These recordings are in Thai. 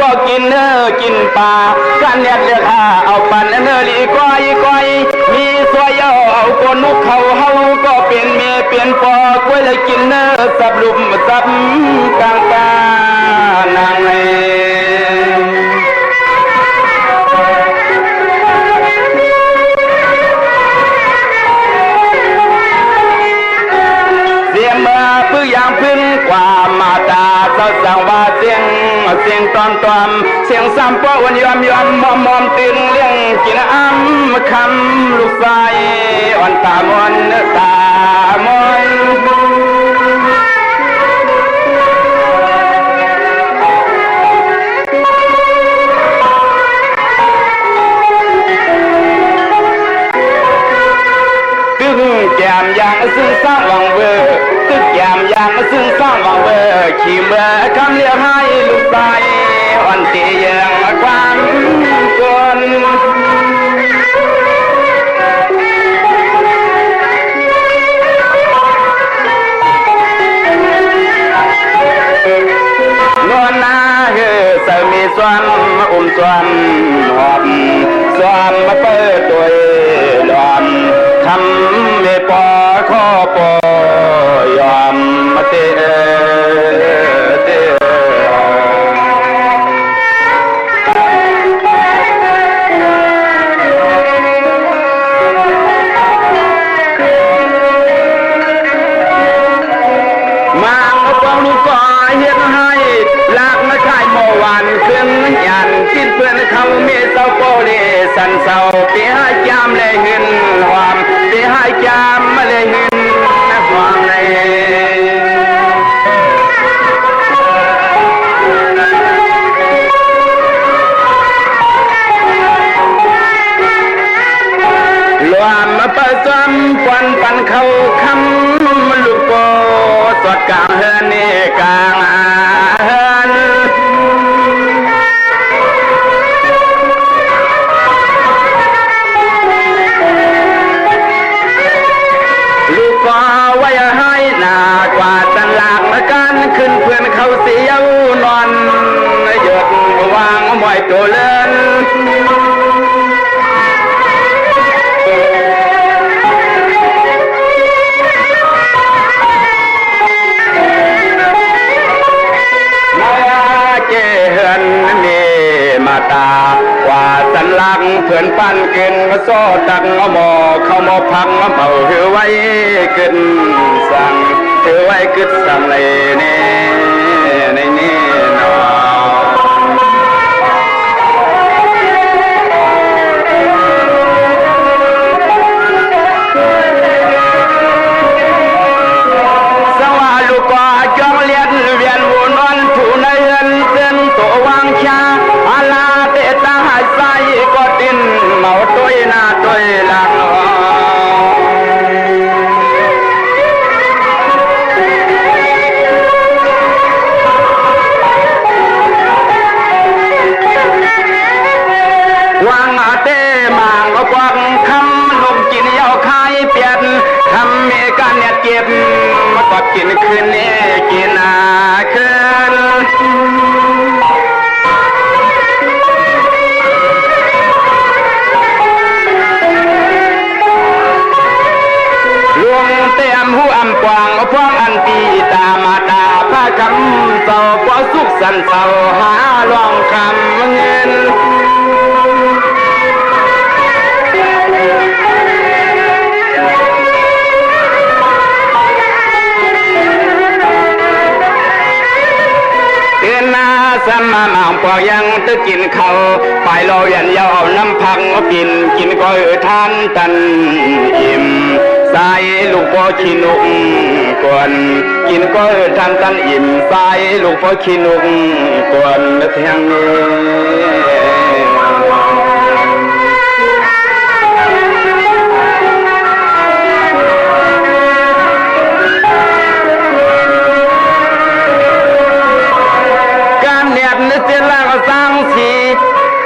ก็กินเนื้อกินปลากันเนี่ยเลือกหาเอาปันเนื้อลีก้อยมีสวยเอาโกนุกเขาเฮาก็เป็นเมียเป็นปอกล้วยเลยกินเนื้อสับลุมสับกลางตานางเพื่อย่างพึ่งกว่ามาตาเจ้าสั่งว่าเสียงตอมเสียงซ้ำป้อวันยอมมอมตื่นเลี้ยงกินอ้ำคำลูกชายอ่อนตามอนตามอนตึงแก้มอย่างซึ่งสร้างหวังเบอร์ตึกแก้มอย่างซึ่งสร้างหวังเบอร์ขี่เมื่อคำเรียกให้ลูกชายอ่อนตีอย่างความกลนวลนาเฮือสามีสวมสวมหอมสวมมาเปิดตัวหลอมทำไม่พอข้อปอยอมมาเตมาฟังลูกก็เฮ็ดให้ลากมาขายเมื่อวานขึ้นยันกินเพื่อนเขาเมเศร้าโปเลสันเศร้าเปียจามเลยหึนหอมเปียจามมาเลยหึนหอมเลยรวมมาผสมควันปันเขาคำลูกโปสดกลางเฮือนนี่กลางเฮือนลูกก็ไว้ให้หนากว่าตันหลากมากันขึ้นเพื่อนเขาเสียวนอนหยดวางมอยตัวเล่นตาว่าสันลักเพื่อนปั้นกินมาโซ่ตักเอาหมอเข้ามาพังเอาเผาถือไว้ขึ้นสั่งถือไว้ขึ้นสั่งเลยนี่ในนี่นอสว่าลูกก็จองเลียนเวียนวนวันผู้ในเรือนเส้นตัววางชาก็ดินเมาตัวหน้าตัวหลังวางเต้มางก็กวางคำลงกินยาวคายเปลี่ยนทำเมกันเนี่ยเก็บมาก็กินคืนนี้กินคืนเต็มหูอำกวางพวงอันปีตามาตาพระคำเศร้าพอสุขสันเศร้าหาลองคำเงินเกินนาสมาหมางพอยังตึกกินเขาไปรอยันยาวน้ำพังกินก็ทานตันอิ่มสายลูกพ่อขี้นุกก่อนกินก็ทำตันอิ่มสายลูกพ่อขี้นุกก่อนเที่ยงนี้การเนียบนึกเสียล่างสร้างสี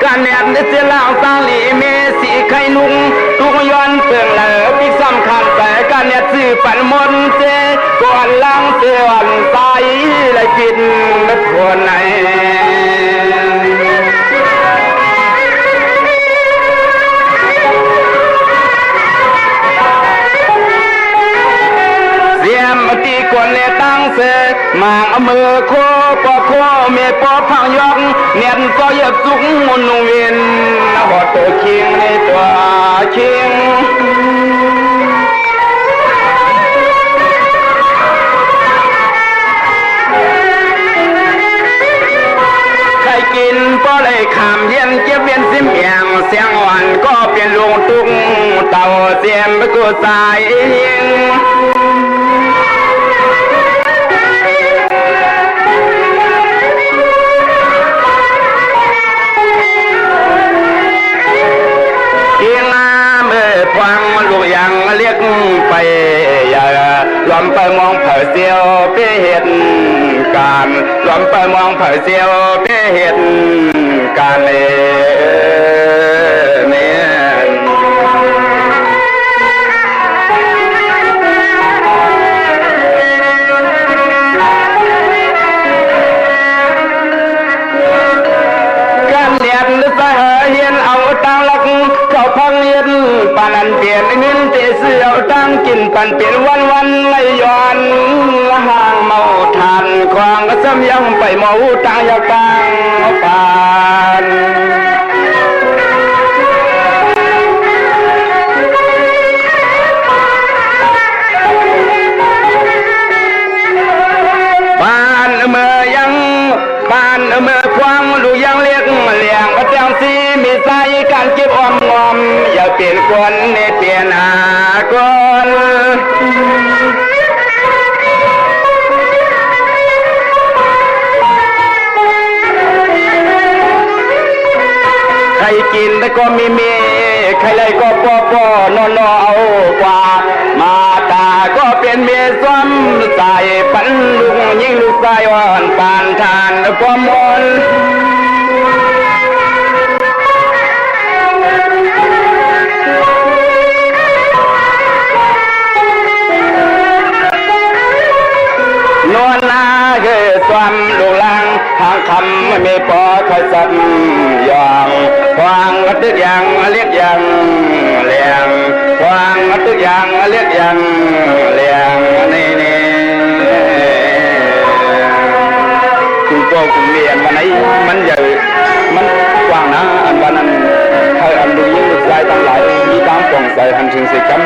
การเนียบนึกเสียล่างสร้างหลีเมสีไข่นุ่งทุกย้อนเปลืองเหลือพี่สำคัญแต่การเนี่ยซื้อปันมนเจก่อนล้างเสียวันใสและกินไม่ควรไหน มางมือโคปอโคเมปอพังยอกเนียนก็ยับสุกมุนเวียนหอดตัวเคียงในตัวเคียงใครกินก็เลยขามเย็นเจ็บเวียนซิมเอียงเสียงอ่อนก็เปลี่ยนลงตุ้งเต่าเสียมไปกูสายยิงเรียกไปอย่าล้อมไปมองเผาเสียวไปเหตุการล้อมไปมองเผาเสียวไปเหตุการเนี่ยการเรียนสหเฮียนเอาตังลักเขาพังเย็นปานันเปลี่ยนเงินเตะเสือตั้งกินปันเปลี่ยนวันไม่ย้อนห่างเมาทานควางก็ซ้ำยังไปเมาตังยาตังปานบ้านเมื่อยังบ้านเมื่อควางลูกยังเรียกเลี้ยงก็เจ้าซีมีใจการเก็บออมงอมอย่าเปลี่ยนคนในเปลี่ยนคนใครกินแล้วก็มีใครเลยก็ปอนอนเอากว่ามาตาก็เป็นเมียซ้ำใส่ปันลุงยิ่งลูกชายอ่อนปานทานความมนนวลนาเกิดความลูกลังทางคำไม่มีปอคอยสัมยองควางตึกยังเรียกยังเลี้ยงควางตึกยังเรียกยังเลี้ยงนี่คุณพ่อคุณเมียมันไหนมันใหญ่มันกว้างนะอันวันนั้นให้อันดูยิ่งลูกชายตั้งหลายมีตามกล่องใส่หันถึงสิจำ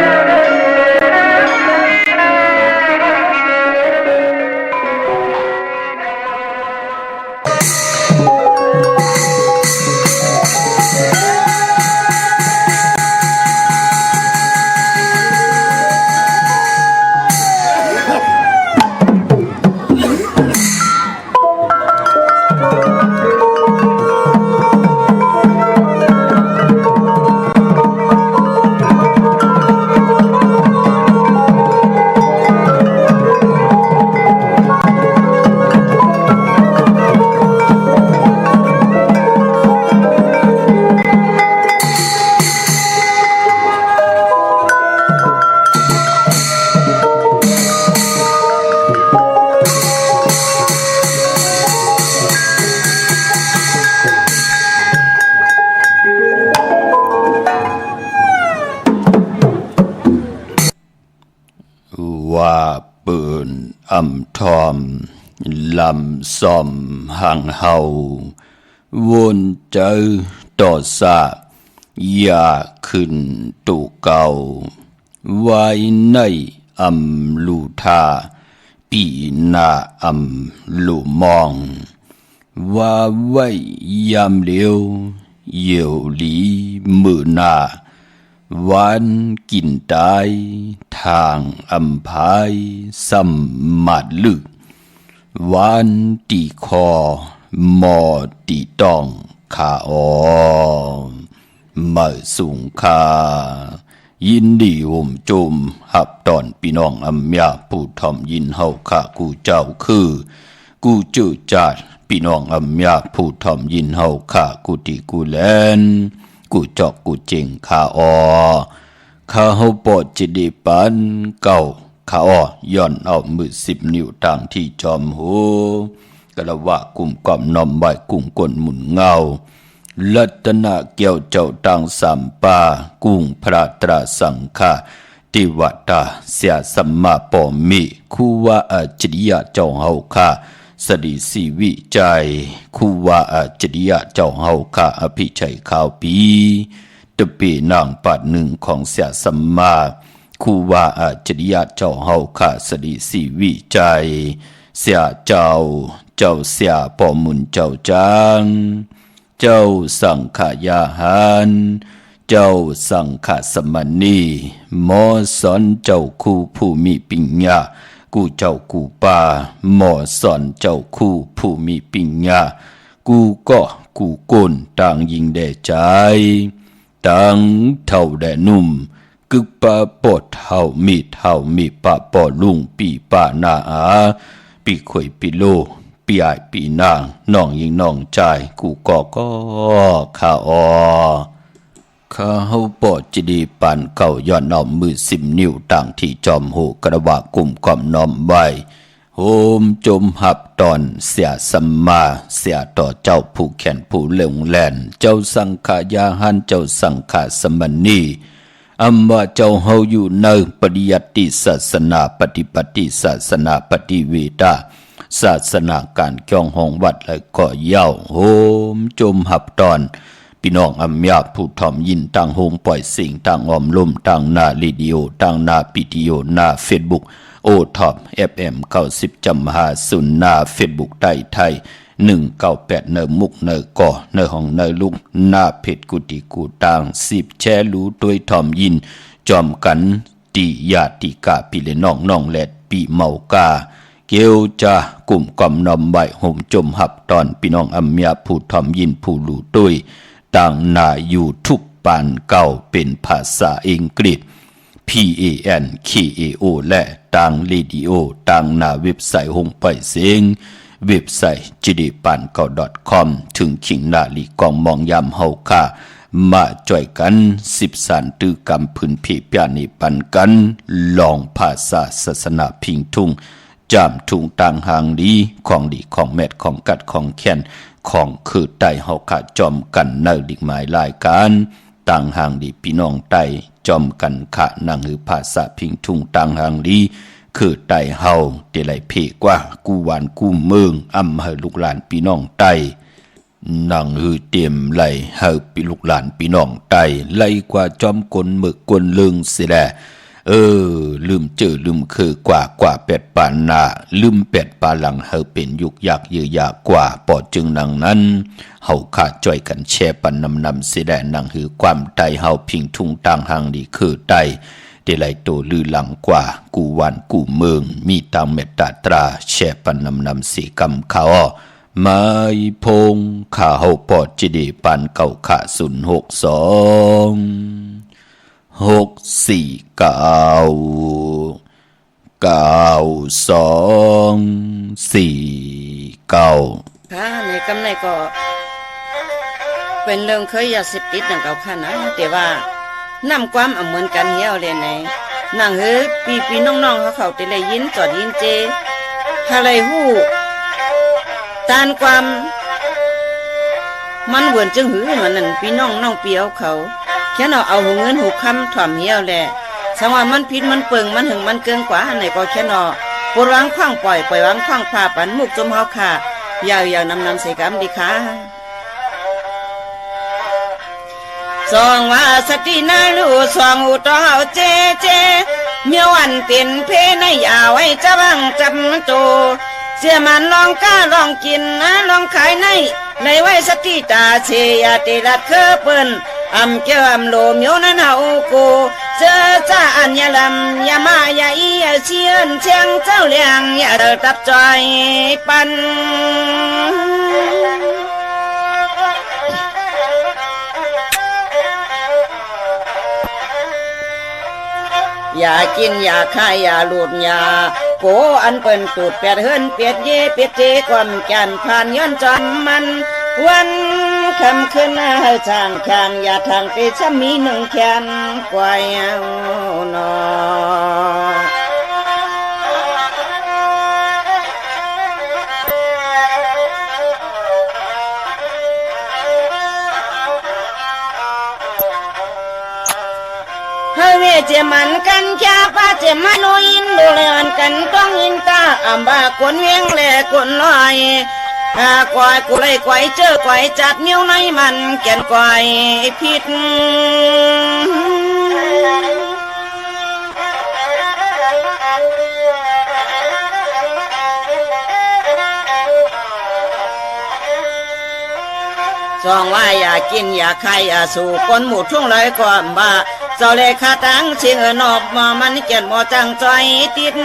ว่าปืนอ่ำทอมลำซ่อมห่างเฮาวนเจอต่อสะอย่าขึ้นตุเก่าไว้ในอ่ำลูทาปีนาอ่ำลูมองว่าไว้ยามเลี้ยวเยี่ยวหลีมือหน้าวันกินตายทางอำพายสัมมาดลึกวันตีคอมอตีต้องขาอมาสูงคายินดีห่มจุมหับตอนพี่น้องอำยาผู้ทอมยินเฮาข้ากูเจ้าคือกูจื้อจาดพี่น้องอำยาผู้ทอมยินเฮาข้ากูติกูแลนกูจอกกูเจงข้าข้าเฮาปอดจิดีปันเก่าข้าย้อนเอามือ10 นิ้วต่างที่จอมหูกะละวะกุ่มกอมน้อมไว้กุ้งก้นหมุนเงาลัตนะเกี่ยวเจ้าต่างสามป่ากุ้งพระตราสังฆา ติวตาเสียสัมมาปอมิคูวาจริยะเจ้าเฮาค่ะสดีสีวิจัยคูวาจริยะเจ้าเฮาค่ะอภิชัยข่าวปีตะปีนางปัดหนึ่งของเสียสัมมาคูวาจริยะเจ้าเฮาค่ะสดีสีวิจัยเสียเจ้าเสียปอมุนเจ้าจางเจ้าสังขายาหันเจ้าสังฆสมณีหมอสอนเจ้าคู่ผู้มีปัญญากูเจ้ากูป่าหมอสอนเจ้าคู่ผู้มีปัญญากูก็กูกลต่างยิงแด่ใจต่างเท่าแด่นุ่มกึกปะปอดเท่ามีปะปอลุงปีป่านาอาปีข่อยปีโลปีอายปีนางน้องยิงน้องใจกูก็ข้าข้าเฮาปอดจิดีปันเก่าย้อนน้อมมือ10 นิ้วต่างที่จอมโหกระบะกลุ่มความน้อมไว้โฮมจมหับตอนเสียสัมมาเสียต่อเจ้าผู้แขนผู้เหลงแลนเจ้าสังขายาหันเจ้าสังขาสมณีอัมว่าเจ้าเฮาอยู่ในปริยัติศาสนาปฏิปฏิศาสนาปฏิเวทาศาสนาการเกี่ยวห้องวัดและก็เย้าโฮมจมหับตอนพี่น้องอัมยาผู้ถ่อมยินต่างโฮมปล่อยสิ่งต่างอ้อมลมต่างหน้ารีดิโอต่างหน้าปิดิโอหน้าเฟซบุ๊กโอท็อปFM 90 จำหาศูนย์หน้าเฟซบุ๊กไทย198เนอมุกเนอก่อเนอห้องเนอลุกหน้าเพจกุฏิกูต่าง10แชร์รู้ด้วยถ่อมยินจอมกันติญาติกาพี่เลน้องแลดปีเมากาเกียวจากลุ่มกอมนอมใบห่มจมหับตอนพี่น้องอัมยาผู้ถ่อมยินผู้รู้ด้วยต่างนาอยู่ทุกปานเก่าเป็นภาษาอังกฤษ PANKAO และต่างเรดิโอต่างนาเว็บไซต์หงไปเสียงเว็บไซต์ jdipankao.com ถึงขิงนาลีกองมองยามเฮาค่ะมาจ่อยกัน10 สารตือกำพื้นเพเปียนิปันกันลองภาษาศาสนาพิงทุ่งจามทุ่งต่างหางดีของแมดของกัดของแค้นของคือไตเฮาค่ะจอมกันเนอดิกหมายรายการต่างหางดีพี่น้องไตจอมกันขะนางหือภาษาพิงทุ่งต่างหางดีคือไตเฮาเตไลเพกว่ากูหวานกูเมืองอำเฮอลูกหลานพี่น้องไตนางหือเตรียมไหลเฮาปีลูกหลานพี่น้องไตไล่กว่าจอมกลมึกกลลึงสิแลลืมลืมคือกว่าเป็ดปานนาลืมเป็ดปาหลังเฮาเป็นยุกยักเยือยากว่าปอดจึงนางนั้นเฮาขาดจ่อยกันแช่ปันนำสิแดนางหือความไตเฮาพิงทุ่งต่างหางดีคือไตเดลัยโตลือหลังกว่ากูวันกูเมืองมีตามเมตตาตราแช่ปันนำสีกำเขาไม้พงข้าเฮาปอดจิดีปันเก่าขา0624249ค่ะในกำในก็เป็นเรื่องเคยยาเสพติดนั่นเก่าค่ะนะแต่ว่านำความเหมือนกันเหี่ยวเลยไหนนั่งเฮ้ปีน้องๆเขาแต่เลยยินจอดยินเจอะไรหู้ตานความมันเหมือนจึงหือเหมือนนั่นพี่น้องเปียวเขาแค่เอาหูเงินหูคำถ่อมเหี่ยวแหละสังว่ามันพิษมันเปิงมันหึงมันเกินกว่าไหนก็แค่ปวดวางคว้างปล่อยวางคว้างผ่าปันมุกจมเฮาค่ะยาวนำใส่กำดีค่ะสองว่าสตินาลูสองอุตเฮาเจเมียวันเป็นเพในยาไว้จะบังจำโจเสียมันลองก้าลองกินนะลองขายในไว้สติตาเสียติรัดเคอเปิ้นอำเกี่ยวอำโลมโยนั้นเฮากูเจอจ้าอันยาลำยามาอย่าอีอย่าเชียนเชียงเจ้าเลี้ยงอย่าเดินตับจอยปันอย่ากินอย่าขายอย่าหลุดอย่าโกอันเปิ้นตูดแปดเฮินเปียดเย่เปียดเจความแก่นผ่านย้อนจอมมันวันคำขึ้นให้ทางแขนอย่าทางไปช้ำมีหนึ่งแขนกว่าเอานอเฮเว เจมันกันแค่ป้าเจมันโนอินดูแลกันต้องอินตาอัมบากวนเวียงแหล่กวนลอยกวายกูเลยกวายเจอกวายจัดนิ้วในมันแก่นกวายผิดสองว่าอย่ากินอย่าใครอย่าสู่คนหมู่ทุ่งเลยความบ้าเจ้าเลยขาตั้งเชียงนอบมามันเกียนบ่จังใจติด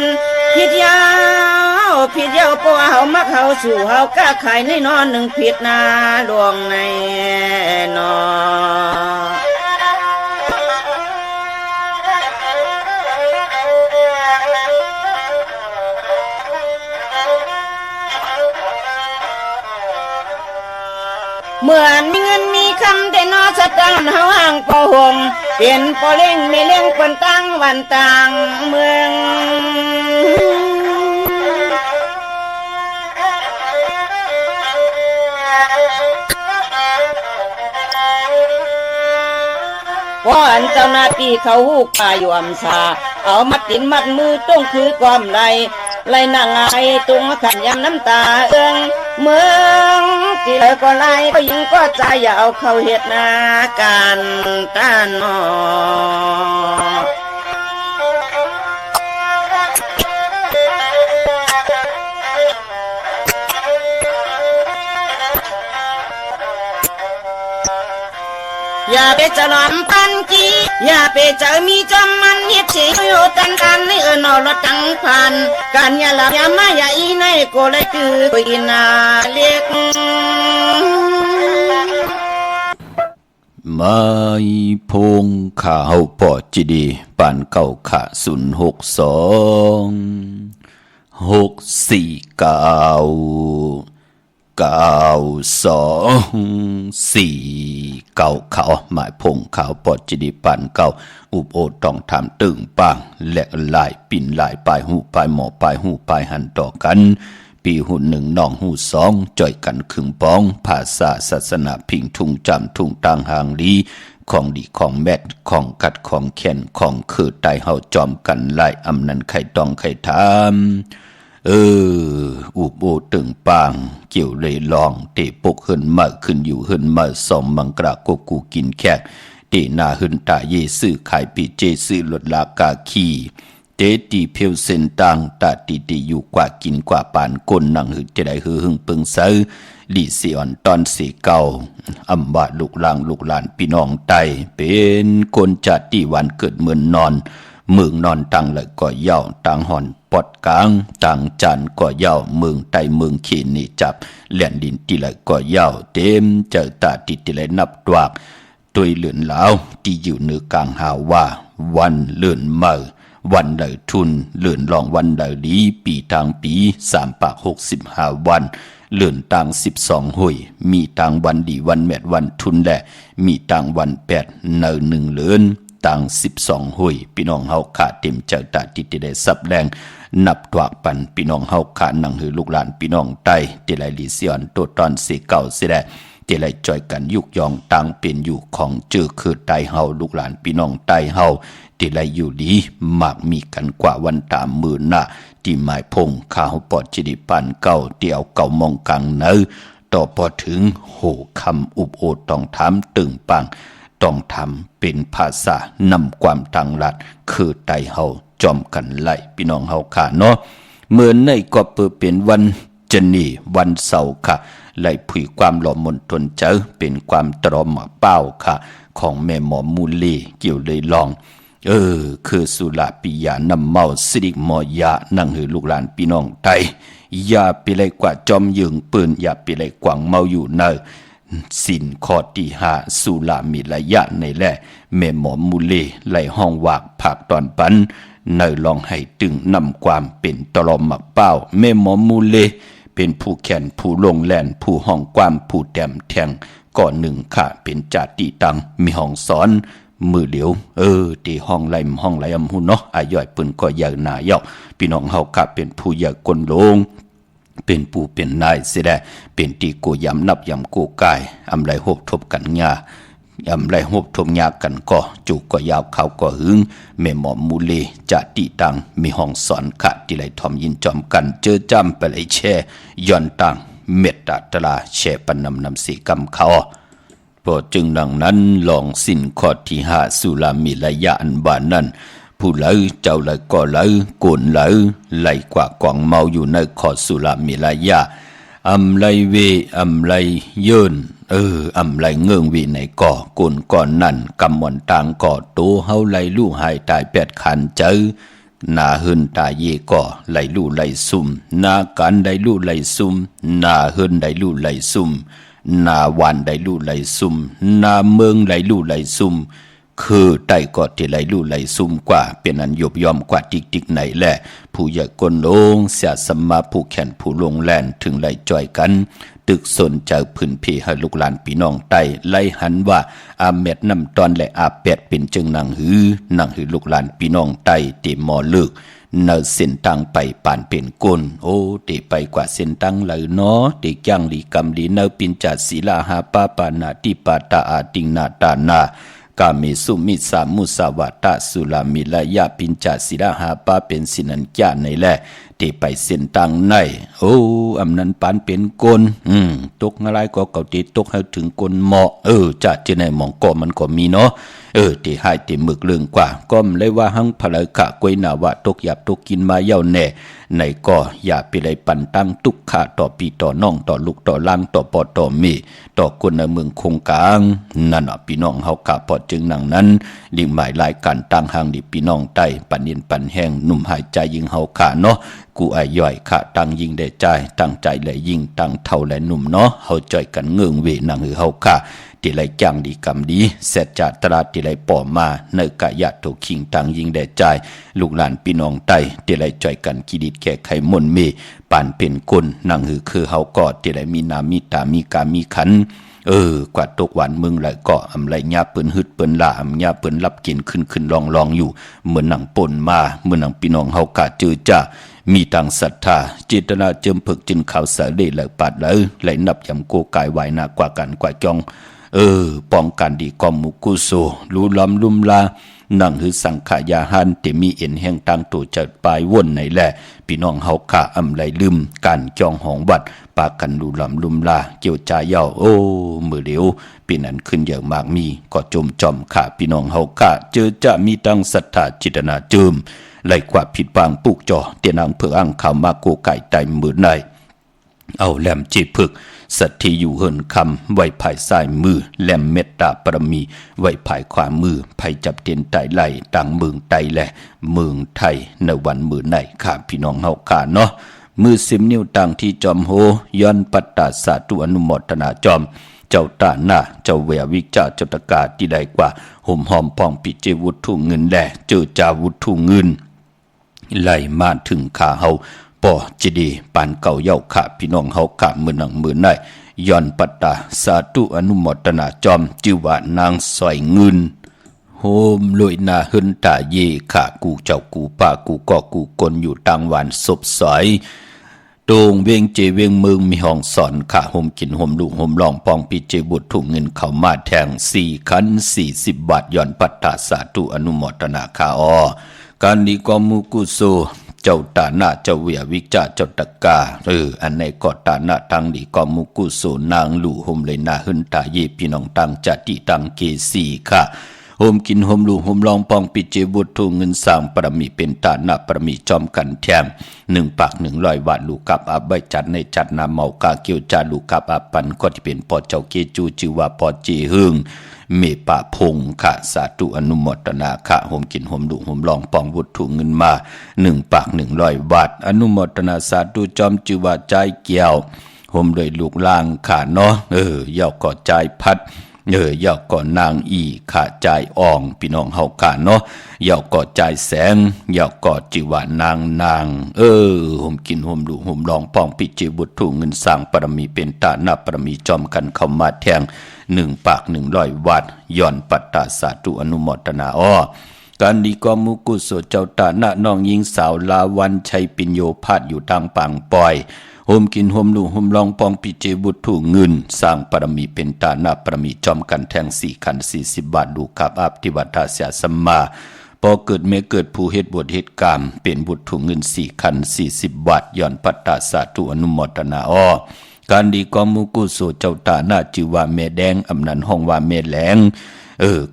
ผิดยาวปัวเฮามักเฮาสู่เฮาก้าขายในนอนหนึ่งผิดนาลวงในนอเหมือนมีเงินมีคำแต่นอสตางเฮาห่างปอหงเปลี่ยนปอเล่งไม่เล่งเปิ้นตั้งวันต่างเมืองก่อนเจ้าหน้าที่เขาหูกาอยู่อำสาเอามัดตินมัดมือต้องคือความไรนางไอ้ตุงขันยำน้ำตาเอื้องเมืองที่เลยก็ไล่ก็ยิงก็ใจอย่าเอาเข้าเหตุนาการต้านนออย่าไปจะหลอมปันจีอย่าไปเจอมีจำมันเฮ็ดเฉยอยู่ตันในนอรตังพันการอย่าหลับอย่ามาอย่าอีในก็เลยคือปีนาเล็กไม่พงข่าวปอจีดีปานเก่าขา062 649 เขาหมายพงข่าวปอจีดีปานเก่าอุบโอต้องทำตึงปังและลายปิ่นลายปลายหูปลายหมอปลายหูปลายหันต่อกันปีหูหนึ่งน้องหูสองจ่อยกันขึงป้องภาษาศาสนาพิงทุ่งจำทุ่งต่างหางลีของดีของแมดของกัดของแขนของคือไตเฮาจอมกันไล่อำนันไข่ตองไข่ทามอุบโอตึงปางเกี่ยวเลยลองเตปกขึ้นมาขึ้นอยู่ขึ้นมาสอมมังกรากกูกินแขกเตนาหึนตาเยซื่อขายปีเจซื่อลดลากาคีเตตีเพียวเส้นตังตาตีอยู่กว่ากินกว่าปานก้นนังหึจะได้หึงเปิงเซอลีเสียอนตอนเสเก่าอำบาลูกหลานพี่น้องไตเป็นคนจัดที่วันเกิดเมืองนอนเมืองนอนตังเลยก่อเย่าตังหอนปอดกลางตังจันก่อเย่าเมืองไตเมืองเขนี่จับแหลนดินที่เลยก่อเย่าเต็มเจอตาที่เลยนับดวกตัวเหลือนเหลาที่อยู่เหนือกลางหาว่าวันเลื่อนเมื่อวันใดทุนเลื่อนลองวันใดดีปีทางปี365 วันเลื่อนต่าง12 หุยมีต่างวันดีวันแมดวันทุนแหละมีต่างวัน8เน1เลื่อนต่าง12 หุยพี่น้องเฮาขาเต็มเจ้าตาที่ได้สับแรงนับตวกปันพี่น้องเฮาขานังหือลูกหลานพี่น้องใต้ที่ไหลลีเสียนตัวตอนเสเก่าเสียแลที่ไหลจอยกันยุกยองต่างเป็นอยู่ของเจอคือไตเฮาลูกหลานพี่น้องใต้เฮาที่ไรอยู่ดีมากมีกันกว่าวันตามมือหน้าที่หมายพงข้าวปอดจิดิปันเก่าเดี่ยวเก่ามองกังเนอต่อพอถึงโหคำอุบโอต้องทำตึงปังต้องทำเป็นภาษานำความต่างรัดคือไตเฮาจอมกันไล่พี่น้องเฮาขาเนาะเมื่อในก็เปิดเป็นวันจันนีวันเสาร์ค่ะไล่ผุยความหล่อมนทนเจอเป็นความตรอมเป้าค่ะของแม่หมอมูลีเกี่ยวเลยลองคือสุราปิยานำเมาสิริมอยานั่งหือลูกหลานพี่น้องไทยอย่าไปเลยกว่าจอมยิงปืนอย่าไปเลยกว่างเมาอยู่เนอสินข้อที่5สุรามีระยะในแลแม่หมอมูเลไหลห้องวากผักตอนปันเนอลองให้ตึงนำความเป็นตลอมหมักเป้าแม่หมอมูเลเป็นผู้แขนผู้ลงแลนผู้ห้องความผู้แต้มแทงก่อนหนึ่งค่ะเป็นจาติตังมีห้องสอนมือเหลียวที่ห้องไหลอำหุ่นเนาะอาย่อยปืนก็ใหญ่หนาเยาพี่น้องเฮาค่ะเป็นผู้ใหญ่กลลงเป็นผู้เป็นนายเสียได้เป็นตีโกยำนับยำโกกายอำไรโหบทบกันงา ไรหบทมยากันก็จุกก็ยาวเขาก็หึงแม่หมอมูเลจะติตังมีห้องสอนขะที่ไรทอมยินจอมกันเจอจำไปเลยแช่ย้อนตังเม็ดตาตลาแช่ปันนำสีกำเขาพอจึงดังนั้นลองสิ้นข้อที่ห้าสุรามีระยะอันบานนั้นผู้ไหลเจ้าไหลก็ไหลโกนไหลไหลกว่ากวางเมาอยู่ในข้อสุรามีระยะอำไรเวอำไรเยินอำไรเงื่องวีในก่อกุนก่อนนั่นกำมอนต่างก่อโตเฮาไหลลู่หายตายแปดขันเจอนาหืนตาเยก่อไหลลู่ไหลซุ่มนากันไหลลู่ไหลซุ่มนาหืนไหลลู่ไหลซุ่มนาวันไหลลู่ไหลซุ่มนาเมืองไหลลู่ไหลซุ่มคือใต้กอดที่ไหลลู่ไหลซุ่มกว่าเป็นอันยบยอมกว่าติ๊กไหนแหละผู้ใหญ่กนลงเสียสมมาผู้แขนผู้ลงแลนถึงไหลจ่อยกันตึกสนเจ้าพื้นเพให้ลูกหลานพี่น้องไต้ไล่หันว่าอาเม็ดน้ำตอนและอาเป็ดเป็นจึงนางหือลูกหลานพี่น้องไต้ตีหมอเลิกเนเส้นตังไปปานเป็นก้นโอ้ตีไปกว่าเส้นตังเลยเนาะตีจังลีกำลีเนปินจัดศีลาหาปาปานาติปาตาอาติงนาตานากาเมสุมิสามุสาวาตาสุลามิละยะปินจาศิลาหาปาเป็นสินันญาในแลที่ไปเส้นตังในโอ้อำนันปานเป็นกลตกอะไรก็เก่าตีตกให้ถึงกลเหมาะจะที่ไหนมองก็มันก็มีเนาะที่ให้ที่หมึกเรื่องกว่าก็เลยว่าหังพลายกะกวยนาวะตกหยาบตกกินมาเย่าแน่ในก็อย่าไปเลยปันตั้งตุกขาต่อปีต่อน้องต่อลูกต่อล่างต่อปอต่อมีต่อคนในเมืองคงกลางนั่นน่ะพี่น้องเฮากะพอจึงหนังนั้นลิงหมายรายการตั้งห่างดิพี่น้องใต้ปันเย็นปันแห้งหนุ่มหายใจยิงเฮาขาเนาะกูไอย่อยขะตั้งยิงได้ใจตั้งใจและยิงตั้งเท่าและหนุ่มเนาะเฮาจ่อยกันเงื่องเวนังหือเฮาขาที่ไรจังดีกำดีเสร็จจากตลาดที่ไรป่อมาเนกะยะถูกขิงตังยิงแด่ใจลูกหลานพี่น้องไต้ที่ไรจ่อยกันกิดิดแก่ไขมนเมปานเป็นกุนนังหือคือเฮากอดที่ไรมีนามีตามีกามีขันกว่าตกหวานมึงไหลเกาะอำไรญาเปิ้นฮึดเปิ้นลาอำญาเปิ้นรับกินขึ้นลองอยู่เหมือนหนังป่นมาเหมือนหนังพี่น้องเฮากะเจอจ้ามีตังศรัทธาเจตนาเจิมผึกจินข่าวสาเลไหลปัดไหลนับยำโกกายไหวหน้ากว่ากันกว่าจองป้องกันดีกอมมุกุโซรู้ล้อมลุ่มลานั่งหือสังขายาหันที่มีเอ็นแห่งตังตัวจัดปลายวนในแหละพี่น้องเฮาขาอำไรลืมการจองหองวัดปากันรู้ล้อมลุ่มลาเกี่ยวใจเย้ามือเดียวปีนั้นขึ้นเยอะมากมีก็จมจอมขาพี่น้องเฮาขาเจอจะมีตังศรัทธาจิตนาเจิมไล่กว่าผิดบางปุกจ่อเตียนางเพื่ออังข่าวมาโกไก่ไตมือในเอาแหลมจีพึกสัตที่อยู่เหินคำไว้ภายซ้ายมือแหลมเมตตาปรมีไว้ภายขวามือภัยจับเตียนไตไหลต่างเมืองไตแหละเมืองไทยในวันมือในข้าพี่น้องเฮาขาเนาะมือ10 นิ้วต่างที่จอมโหย้อนปัตตาสาธุอนุโมทนาจอมเจ้าตาหน้าเจ้าเววิจาเจ้าตกาที่ใดกว่าห่มหอมพองปิเจวุฒุเงินแลเจอจาวุฒุเงินไหลมาถึงขาเฮาปอจิดีปานเก่าเย้าขาพี่น้องเฮาขามือหนังมือในย้อนปัตตาสาธุอนุโมทนาจอมจิว่านางสอยเงินโฮมลอยนาหึนตาเยขากูเจ้ากูป่ากูก็กูกลอยู่ต่างหวานศพสอยโดงเวงเจเวงเมืองมีห้องสอนขาห่มกินห่มลูกห่มลองปองปีเจบุตรถุงเงินเข้ามาแทง4 คัน 40 บาทย้อนปัตตาสาธุอนุโมทนาคาการดีกอมุกุโซเจ้าตาหน้าเจ้าเวียวิจาเจ้าตะกาอันในกอดตาหน้าทางดีกอมุกุโซนางหลู่ห่มเลยนาหึนตาเยพี่น้องตังจัติตังเกสีค่ะห่มกินห่มลูห่มลองปองปิเจบุตรถุงเงินสร้างปรมีเป็นตาหน้าปรมีจอมกันแทง1 ปาก100 บาทลูกกับอาใบจัดในจัดนาเมากาเกียวจาลูกกับอาปันก็ที่เป็นปอเจ้าเกจูจิวาปอเจหึงเมปะพงค่ะสาธุอนุโมทนาค่ะห่มกินห่มดุห่มลองปองวุฒถุเงินมา1 ปาก100 บาทอนุโมทนาสาธุจอมจิวาใจเกี่ยวห่มโดยลูกล่างค่ะเนาะยาวก่อใจพัดยาวก่อนางอีขาใจอ่องพี่น้องเฮาขาเนาะยาวก่อใจแสงยาวก่อจิวานางห่มกินห่มดุห่มลองปองปิจิบุตรถุเงินสร้างปรมีเป็นตาหน้าปรมีจอมกันเข้ามาแทง1 ปาก100 วัดย้อนปัตตาสาธุอนุโมทนาการดีกอมุกุโสเจ้าตาหน้าน้องหญิงสาวลาวันชัยปิญโยพาดอยู่ทางปางปอย โฮมกินโฮมลูโฮมลองปองปิเจบุตรถูเงินสร้างปรมีเป็นตาหน้าปรมีจอมกันแทง4ขัน40 บาทดูกับอาบติวัตาเสียสัมมาพอเกิดเมเกิดผู้เฮ็ดบวชเฮ็ดกรรมเป็นบุตรถูเงิน4ขัน40 บาทย้อนปัตตาสาธุอนุโมทนาอ้อการดีกอมุกุโสเจ้าตาหน้าจิว่าแม่แดงอำนันห้องว่าแม่แหลง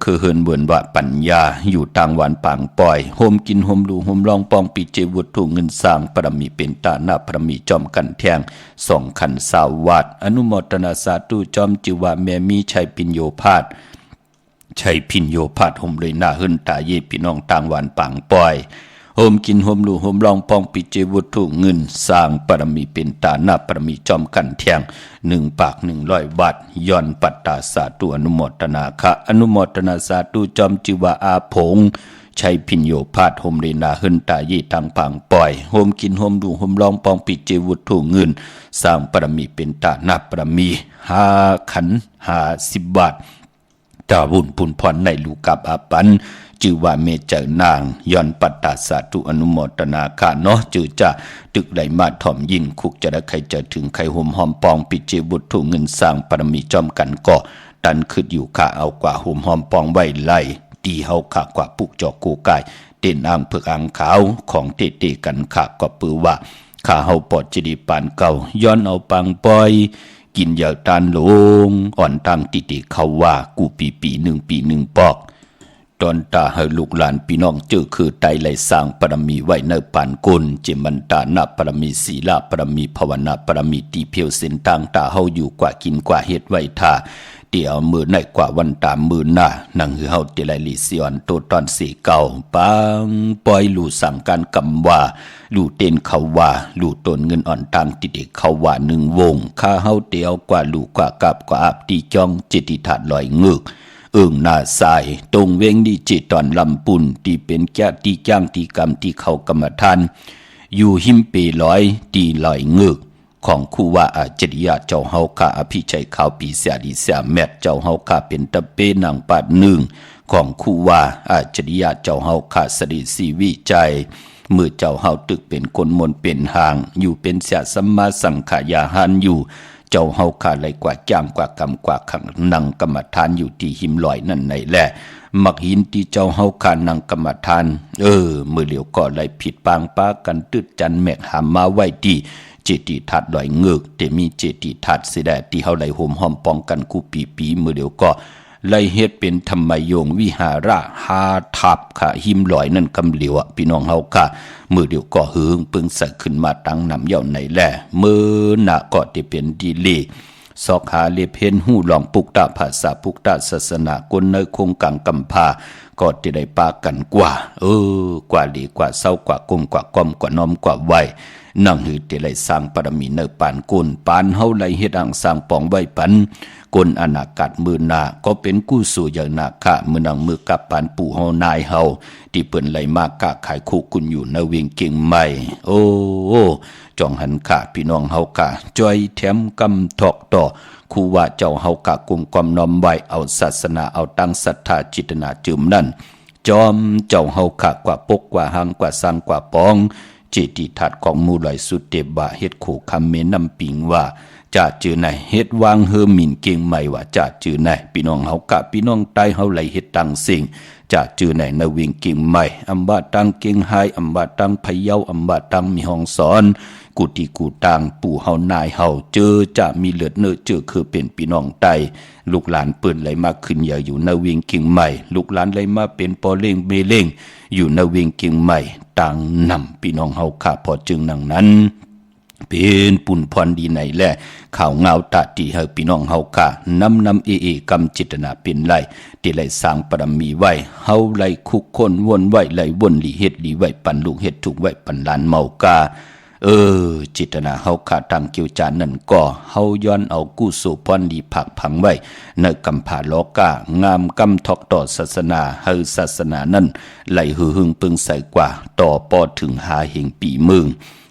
คือเฮินเบิ่นว่าปัญญาอยู่ต่างหวานปางปล่อยโฮมกินโฮมดูโฮมลองปองปิเจวุฒถูเงินสร้างปรมีเป็นตาหน้าปรมีจอมกันแทง2ขัน20 วัดอนุโมทนาสาธุจอมจิว่าแม่มีชัยปิญโยพาสชัยพิญโยพาสโฮมเลยหน้าหึ้นตาเยพี่น้องต่างหวานปางปล่อยโฮมกินโฮมลูโฮมลองปองปิเจวุฒถูเงินสร้างปรมีเป็นตาหน้าปรมีจอมกันแทง1 ปาก 100 บาทย้อนปัตตาสาธุอนุโมทนาคะอนุโมทนาสาธุจอมจิวาอาผงชัยพิญโยพาสโฮมเรนาหึ้นตาเยตังพังปล่อยโฮมกินโฮมดูโฮมลองปองปิเจวุฒถูเงินสร้างปรมีเป็นตาหน้าปรมี5 ขัน50 บาทตาบุญปุนพรในลูกกับอาปันจือว่าเมเจอนางย้อนปัตตาสาธุอนุโมทนาค่ะเนาะจือจะตึกไหลมาถ่อมยินคุกจะได้ใครจะถึงใครห่มหอมปองปิเจบุตรถูเงินสร้างปรมีจอมกันก่อดันขึ้นอยู่ค่ะเอากว่าห่มหอมปองไว้ไล่ตีเฮาค่ะกว่าปุกจอกกูกายเด่นอ่างเผือกอ่างขาวของเตๆกันค่ะก็ปือว่าข้าเฮาปอดจิดีปานเก่าย้อนเอาปังปอยกินยาตานลงอ่อนตั้งติเขาว่ากูปี1 ปี1 ปอกตอนตาให้ลูกหลานพี่น้องเจอคือไตไหลสร้างปรมีไว้ในปานกุลเจมันตานาปรมีศีลาปรมีภาวนาปรมีตีเพียวเส้นต่างตาเฮาอยู่กว่ากินกว่าเฮ็ดไว้ท่าเดี๋ยวมือในกว่าวันตามมือหน้านั่งหือเฮาติไหลลิเสียนโตตอนสีเก่าปังปล่อยลู่สั่งการกำว่าลู่เต้นเขาว่าลู่ตนเงินอ่อนตังติเด็กเขาว่า1 วงข้าเฮาเตียวกว่าลู่กว่ากับกว่าอาบตีจ้องจิติถาดลอยงึกหน้าสายตรงเวงดีจิตตอนลำปุ่นที่เป็นแก่ที่จ้างที่กรรมที่เขากรรมฐานอยู่หิมเปลอยตีลอยงึกของคู่ว่าอาจริยะเจ้าเฮาข้าอภิชัยขาวปีเสียดีเสียแมทเจ้าเฮาข้าเป็นตะเปนางปาด1ของคู่ว่าอาจริยะเจ้าเฮาข้าสดิสีวิจัยเมื่อเจ้าเฮาตึกเป็นคนมนเป็นหางอยู่เป็นเสียสัมมาสังขายาหันอยู่เจ้าเฮาขาดไหลกว่าจ้างกว่ากรรมกว่าขังนังกรรมฐานอยู่ที่หิมลอยนั่นไหนแหละมักหินที่เจ้าเฮาขาดนังกรรมฐานมือเหลียวก็ไหลผิดปางป้ากันตึดจันแมกหามมาไว้ที่เจติทัดลอยเงือกแต่มีเจติทัดสิได้ที่เฮาไหลโหมหอมป้องกันกูปีมือเหลียวก็ไล่เฮ็ดเป็นธรรมยงวิหาระหาทับค่ะหิมลอยนั่นกำเหลียวพี่น้องเฮาค่ะมือเดียวก็หึงปึงใส่ขึ้นมาตั้งนำเย่าไหนแลมือหน้าก็จะเป็นดีลีสอกหาเลเพนหู้ลองปุกตาภาษาปุกตาศาสนากลในคงกังกำพาก็จะได้ปากันกว่ากว่าดีกว่าเศร้ากว่ากลมกว่าก้อมกว่าน้อมกว่าไวนั่งหือจะได้สร้างปรมีเนปานกุลปานเฮาไหลเฮ็ดอ่างสร้างปองไว้ปันกลอนาคตมือหน้าก็เป็นกู้สู่อย่างนาคะมือนังมือกับปานปู่เฮานายเฮาที่เปิ้นไหลมากกะขายคู่คุณอยู่ในเวียงเก่งใหม่จองหันค่ะพี่น้องเฮากะจอยแถมกำทอกต่อคู่ว่าเจ้าเฮากะกุมความน้อมไว้เอาศาสนาเอาตั้งศรัทธาจิตนาจืมนั่นจอมเจ้าเฮากะกว่าปกกว่าหังกว่าสร้างกว่าปองเจติทัดของมูลอยสุดเตบะเฮ็ดขู่คำเมนำปิงว่าจะจือไหนเฮ็ดวางเฮอหมิ่นเก่งใหม่ว่าจะจือไหนพี่น้องเฮากะพี่น้องใต้เฮาไหลเฮ็ดตังสิ่งจะจือไหนในวิ่งเก่งใหม่อำบาตังเก่งไฮอำบาตังพะเยาอำบาตังมีห้องสอนกุฏิกูตังปู่เฮานายเฮาเจอจะมีเลือดเนื้อเจอคือเป็นพี่น้องใต้ลูกหลานเปิ้นไหลมาขึ้นอย่าอยู่ในวิ่งเก่งใหม่ลูกหลานไหลมาเป็นปอเล่งเมเล่งอยู่ในวิ่งเก่งใหม่ตังนำพี่น้องเฮาค่ะพอจึงนังนั้นเป็นปุ่นพรดีไหนแหละข่าวเงาตาตีเฮาพี่น้องเฮากะนำกำจิตนาเป็นไรที่ไหลสร้างปรมีไว้เฮาไหลคุกคนวนไว้ไหลวนหลีเฮ็ดหลีไว้ปันลูกเฮ็ดถูกไว้ปันหลานเมากาจิตนาเฮาขาตังเกี่ยวจานนั่นก็เฮาย้อนเอากู้สู่พรดีผักพังไว้ในกำผาโลกางามกำทอกต่อศาสนาเฮาศาสนานั้นไหลหือหึงปึงใส่กว่าต่อปอถึงหาเฮงปีมึง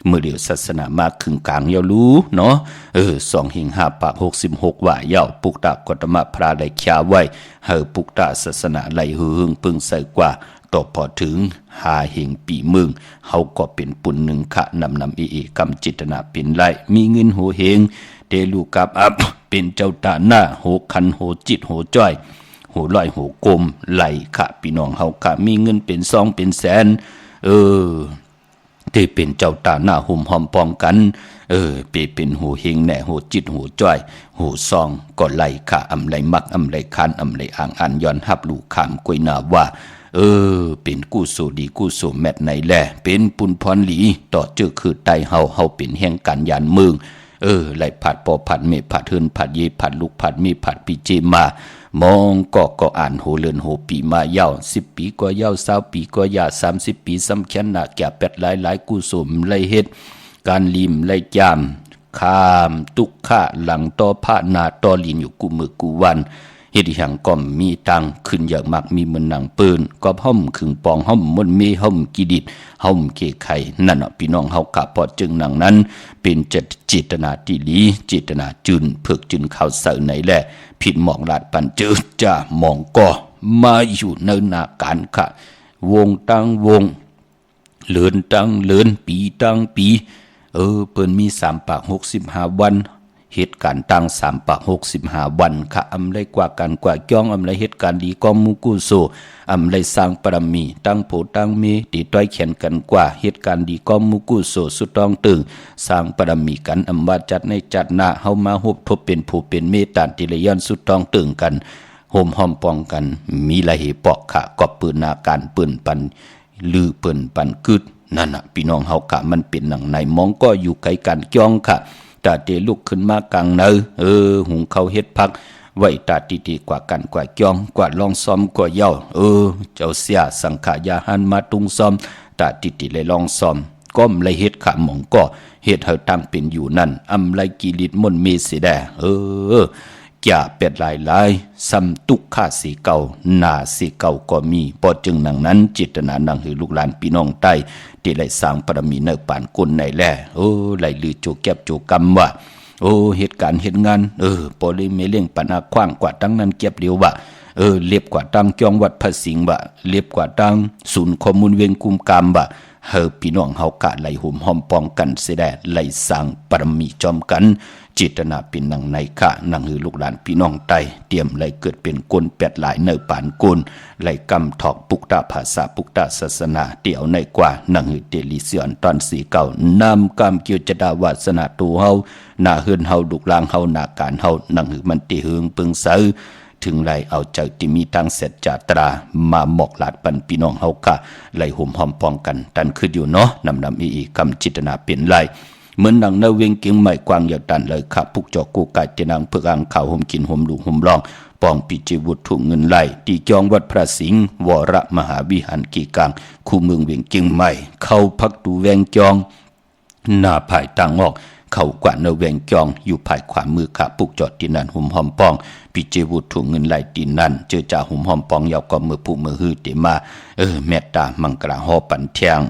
เมื่อเดียวศาสนามาครึ่งกลางยาวรู้เนาะ2 เฮง 5 ปาก 66 ว่ายาวปุกตะกตมะพระได้เขียไว้เฮาปุกตะศาสนาไหลหือหึงปึงใส่กว่า ต่อพอถึงหาเหงปีเมืองเฮาก็เป็นปุ่นหนึ่งค่ะนำเอกำจิตนาเป็นไรมีเงินโหเหงเดลูกับอับเป็นเจ้าตาหน้าโหคันโหจิตโหจ้อยโหลอยโหกลมไหลค่ะพี่น้องเฮาค่ะมีเงินเป็นซองเป็นแสนที่เป็นเจ้าตาหน้าหุ่มหอมปองกันเป็นหูเฮงแหน่หูจิตหูจ้อยหูซองก็ไหลค่ะอำไหลมักอำไหลคานอำไหลอ่างอันย้อนหับลูกขามกวยนาว่าเป็นกู้สู่ดีกู้สู่แมทในแหละเป็นปุนพรหลีต่อเจอคือไตเฮาเป็นแห่งการยานเมืองไหลผัดปอผัดเมผัดเฮินผัดเยผัดลูกผัดมีผัดปีเจมามองก็อ่านโหเลินโหปีมายาว10 ปีก็ยาว20 ปีก็ยาว30 ปีสำคัญหนักแก่แปดหลายกู้สู่ไหลเฮ็ดการลิมไล่จามคามตุกขะหลังต่อพระนาต่อลินอยู่กูมือกูวันเฮ็ดอย่างก็มีตังขึ้นอย่างมากมีเหมือนหนังปืนก็ห้อมขึงปองห้อมมนมีห้อมกิดิดห้อมเกไข่นั่นพี่น้องเฮากะพอจึงหนังนั้นเป็นจิตนาที่ลีจิตนาจุนเพิกจุนเข้าเสไหนแหละผิดหมองลาดปันจืดจ้ามองก็มาอยู่ในนาการค่ะวงตั้งวงเลือนตั้งเลือนปีตั้งปีเปิ้นมี3 ปาก 65 วันเหตุการณ์ตั้ง3 ปาก 65 วันค่ะอำไรกว่ากันกว่าจ้องอำไรเหตุการณ์ดีก็มุกุโซอำไรสร้างปรมีตั้งโผตั้งเมตีต้อยเขียนกันกว่าเหตุการณ์ดีก็มุกุโซสุดต้องตึงสร้างปรมีกันอำว่าจัดในจัดหน้าเฮามาฮบทบเป็นผู้เป็นเมตตาติระยันสุดต้องตึงกันโหมหอมปองกันมีละเหปอกค่ะก็ปืนนาการปืนปันลือปืนปันกึดนั่นน่ะพี่น้องเฮากะมันเป็นหนังในมองก็อยู่ไกลกันจ้องค่ะตาเตลุกขึ้นมากลางเนหุงเขาเฮ็ดพักไว้ตาติกว่ากันกว่าจ้องกว่าลองซ้อมกว่าเย้าเจ้าเสียสังขายาหันมาตุงซ้อมตาติเลยลองซ้อมก้มเลยเฮ็ดขะหมองก็เฮ็ดเฮาตั้งเป็นอยู่นั่นอำไลกิลิตมนเมสิแดอย่าเป็ดหลายซ้ำตุกข้าสีเก่าหน้าสีเก่าก็มีพอจึงหนังนั้นจิตนานังหือลูกหลานพี่น้องใต้ที่ไหลสร้างปรมีเนปานกุลในแลไหลลือโจแก็บโจกรรมว่าเหตุการณ์เหตุงานปอลิเมเลี้ยงปัญหาขว้างกว่าตั้งนั้นเก็บเดียวว่าเล็บกว่าตั้งจองวัดพระสิงห์ว่าเล็บกว่าตั้งศูนย์ข้อมูลเวียงกุมกามว่าพี่น้องเฮากะไหลหุ่มหอมปองกันเสียแด่ไหลสร้างปรมีจอมกันจิตนาเป็นหนังในค่ะหนังหือลูกหลานพี่น้องไตเตรียมไหลเกิดเป็นกลแปดหลายเนปานกุลไหลกำถอกปุกตาภาษาปุกตาศาสนาเดี่ยวในกว่าหนังหือเตลิเสียนตอนสีเก่านำกำเกี่ยวจดาวาสนาตูเฮาหน้าเฮือนเฮาลูกหลางเฮาหน้าการเฮาหนังหือมันติหึงปึงเสือถึงไหลเอาใจที่มีตั้งเสร็จจาตรามาหมอกหลาดปันพี่น้องเฮาค่ะไหลห่มหอมปองกันตันขึ้นอยู่เนาะนำอีกำจิตนาเปลี่ยนไหลเหมือนดังนาเวงเกียงใหม่กวางยาวตันเลยขับพุกจอกกูกายเจนางเพื่ออ่างข่าวห่มกินห่มลูกห่มรองปองปิจิวุฒถุเงินไหลตีจองวัดพระสิงห์วรมหาวิหารกีกลางคู่เมืองเวียงเกียงใหม่เข้าพักดูแวงจองหน้าภายต่างออกเข้ากว่านาเวงจองอยู่ภายขวามือขาปุกจอดที่นั่นห่มหอมปองปิจิวุฒถุเงินไหลตีนั่นเจอจ่าห่มหอมปองยาวก็มือผู้มือฮือเตมาเมตตามังกราหอปันเทียง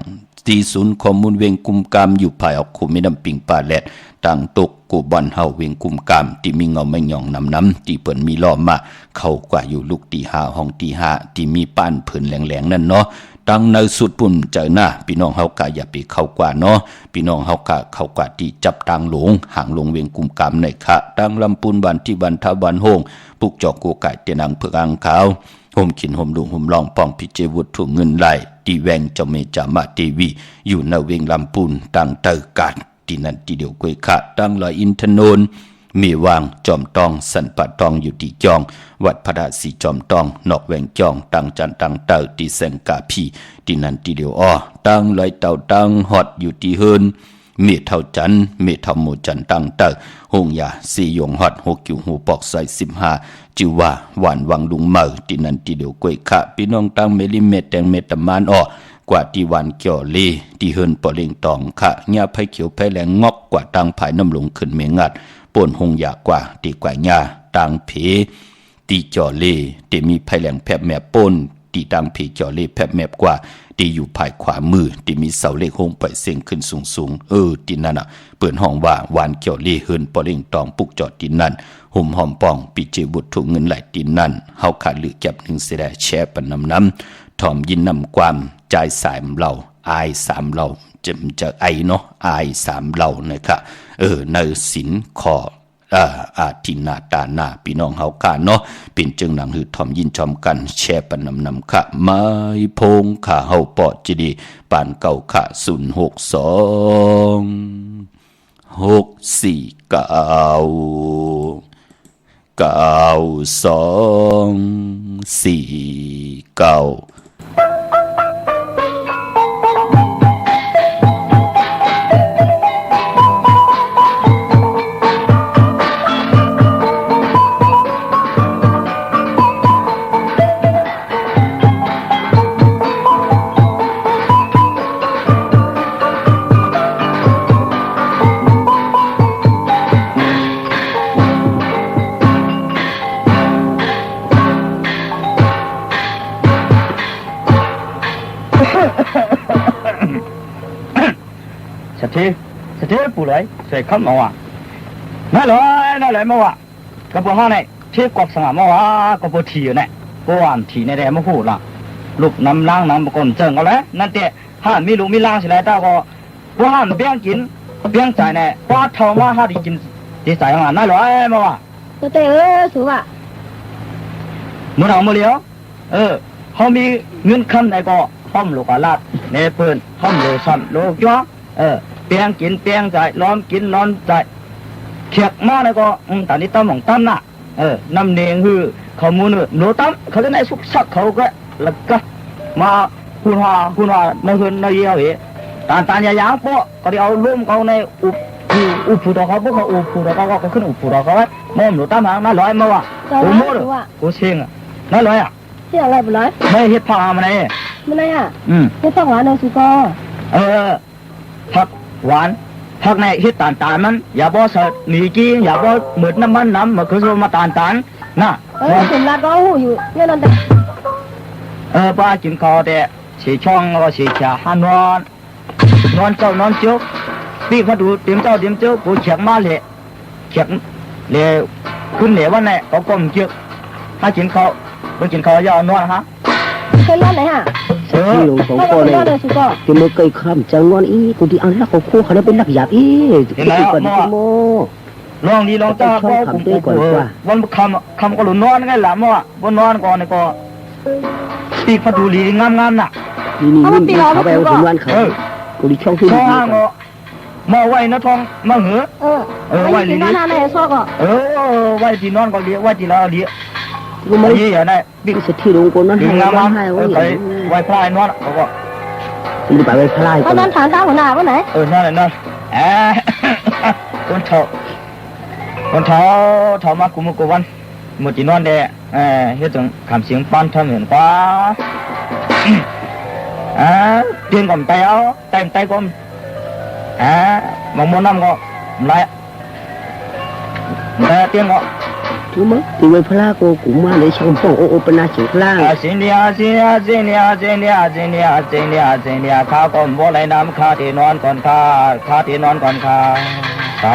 ที่ศูนย์ข้อมูลเวียงกุมกามอยู่ภายออกคูไม่นำปิงป่าแลดต่างตกกูบอนเฮาเวียงกุมกามที่มีเงาไม่หย่องน้ำที่เปิ่นมีล้อมมาเข้ากว่าอยู่ลูกตีห้าห้องตีห้าที่มีป้านเพิ่นแหลงๆนั่นเนาะตั้งในสุดปุ่นเจอหน้าพี่น้องเฮากะอย่าไปเข้ากว่าเนาะพี่น้องเฮากะเข้ากว่าที่จับตังหลงห่างลงเวียงกุมกามในคะตั้งลำปูนบันที่บันทวันโฮงปุกจอกกูไก่เตนังเพื่ออ่างขาวห่มขินห่มลุงห่มลองปองพิเจวุฒถุเงินไหลตีแวงเจ้าเมจามาเทวีอยู่ในเวียงลำปูนตั้งเตอกาดที่นั่นที่เดียวกวยขะตั้งลอยอินทนนท์มีวางจอมตองสันปะตองอยู่ที่จองวัดพระดาสีจอมตองนอกแวงจองตั้งจันตั้งเตอที่แสงกาพีที่นั่นที่เดียวตั้งลอยเต่าตั้งฮอดอยู่ที่เฮินเมเท่าจันเมเท่าโมจันตั้งเตอหงยาสียงฮอดหกกิ่วหูปอกใส่15จิว่าหวานวังลุงเมอที่นั่นที่เดียวกวยขะพี่น้องตั้งเมลิเมตแตงเมตมานกว่าที่วันเกี่ยวลีที่เฮินปอเล่งตองค่ะหญ้าไผ่เขียวไผ่แหลงงอกกว่าตั้งภายน้ำลงขึ้นเมงัดป่นหงยากว่าตีกว่าหญ้าตั้งเพตีจ่อเลที่มีไผ่แหลงแผบแมบป่นตีตั้งเพจ่อเลแผบแมบกว่าที่อยู่ภายขวามือที่มีเสาเล็กหงไปเสียงขึ้นสูงที่นั่นเปิดห้องว่าหวานเกี่ยวลีเฮินปอเล่งตองปุกจอดที่นั่นห หุ่มหอมป่องปีเจบุตรถูกเงินไหลตีนนั่นเฮาขาดหรือเก็บหนึ่งเสียได้แช่ปันน้ำถ่อมยินนำความจ่ายสายเราอายสามเราจะไอเนาะอายสามเรานะครับในสินขออาทินาตาหนาพี่น้องเฮากันเนาะเป็นจึงหนังหือถ่อมยินชอมกันแช่ปันนำค่ะไม้พงค่ะเฮาปอดจีดีปานเก่าค่ะ064924249สเทปูเลยใส่ข้าวมาว่ะนั่นเลยมาว่ะกระปุกห้าเนี่ยเทกอกสง่ามาว่ะกระปุกทีเนี่ยกวนทีในแดงมาพูดละลูกน้ำล้างน้ำบกอนเจิงเอาแล้วนั่นแต่ห้ามมีลูกมีล้างสิไรต้าก็ว่าห้ามเบี้ยงกินเบี้ยงใจเนี่ยว่าทองว่าห้าดีกินดีใจมานั่นเลยมาว่ะก็เตสูว่ะมือหนังมือเลี้ยวเขามีเงินขั้นไหนก็ห้อมลูกลาดเนเปิลห้อมโลซันโลจ้าเปียงกินเปียงใจร้อนกินร้อนใจเขียกมาแล้วก็ตอนนี้ตั้มของตั้มน่ะน้ำเนียงคือเขามูนโลตั้มเขาจะได้สุกสักเขาก็แล้วก็มาคุณว่าในคืนในเยี่ยวตานยาวๆพวกก็ได้เอาลุ่มเขาในอุปูดอกเขาพวกเขาอุปูดอกเขาก็ขึ้นอุปูดอกเขาไว้มอมโลตั้มหางน่าร้อยมาว่ะโอ้โหโอ้เชียงน่าร้อยอ่ะเที่ยอะไรไปร้อยไม่เฮ็ดผ้ามาไหนมันอะไรอ่ะเฮ็ดผ้าหวานเอาสุกผักหวานผักในเฮ็ดตานมันอย่าบ่ใส่หนีกี้อย่าบ่เหมือนน้ำมันมาคือโซมาตานน่ะผมรัดก็หูอยู่เนี่ยนั่นแต่ป้ากินข้าวแต่สีช่องก็สีชาหานอนเจ้านอนเจ้าพี่เขาดูเตรียมเจ้ากูเฉียกมาเลยขึ้นเหลววันไหนเขาก้มเชือกถ้ากินข้าวไปกินข้าวยาวนอนฮะเป็นร้อนไหนฮะที่หลวงสองคนเลยที่เมื่อเคยข้ามจังวันอีกูที่อันรักของคู่เขาได้เป็นนักหยาบอีที่ไหนอ่ะโมลองดีลองจ้าก็วันคำก็หลุดนอนไงล่ะมั่ววันนอนก่อนนี่ก็ปีกพดูลีงามน่ะนี่เขาไปเอาถึงวันเขากูที่ช่องที่นี่มาไว้นะทองมาเหอไว้ลีนี่นอนไหนซอกไว้ที่นอนก็เลี้ยไว้ที่เราเลี้ยกูไม่ยี่อย่างนั้นบิ๊กที่หลวงคนนั้นให้ไว้พลายนอนเขาก็มีไปไว้พลายตอนนั้นฐานข้าวหัวหน้าวันไหนนั่นคนเท่ามากูวันหมดจีนอนเด้เฮ็ดถึงคำเสียงปั้นทำเหมือนกว่าเตียนก่อนไปเอาแต่ก่อนมองมน้ำก็ไรเตียนก็ถูกมั้ยที่ไว้พลากูมาเลยช่องป้องโอปนาสิพลาสิเนียข้าก็บ่ไหลน้ำข้าที่นอนก่อนข้าที่นอนก่อนข้าสา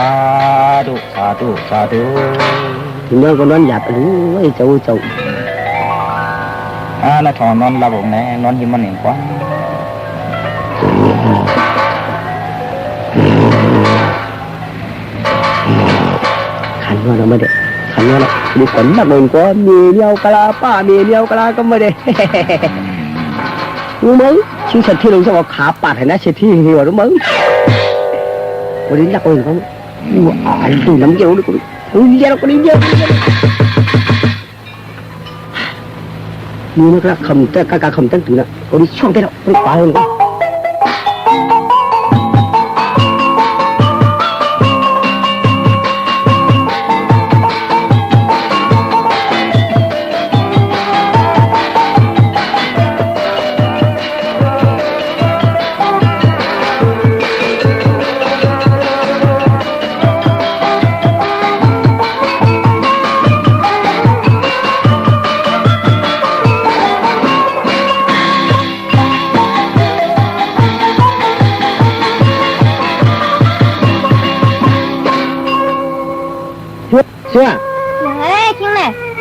ธุที่นอนก็นอนหยาบรู้ไว้เจ้าน่ะถอนนอนระบบไหนนอนหิมันเองกว่าขันว่าเราไม่ได้ขันว่าเราดูขนนักเองก็มีเลี้ยวกะลาป้ามีเลี้ยวกะลาก็ไม่ได้รู้มั้ยชื่อฉันที่ลงจะว่าขาปาดให้นะเชที่หัวรู้มั้ยวันนี้นักเองเขาไอ้ตัวน้ำเยี่ยวนี่กูเลี้ยวก็เลี้ยวนี่นะครับคำแต่การคำตั้งถึงนะวันนี้ช่องได้แล้วไม่ไปเลยเ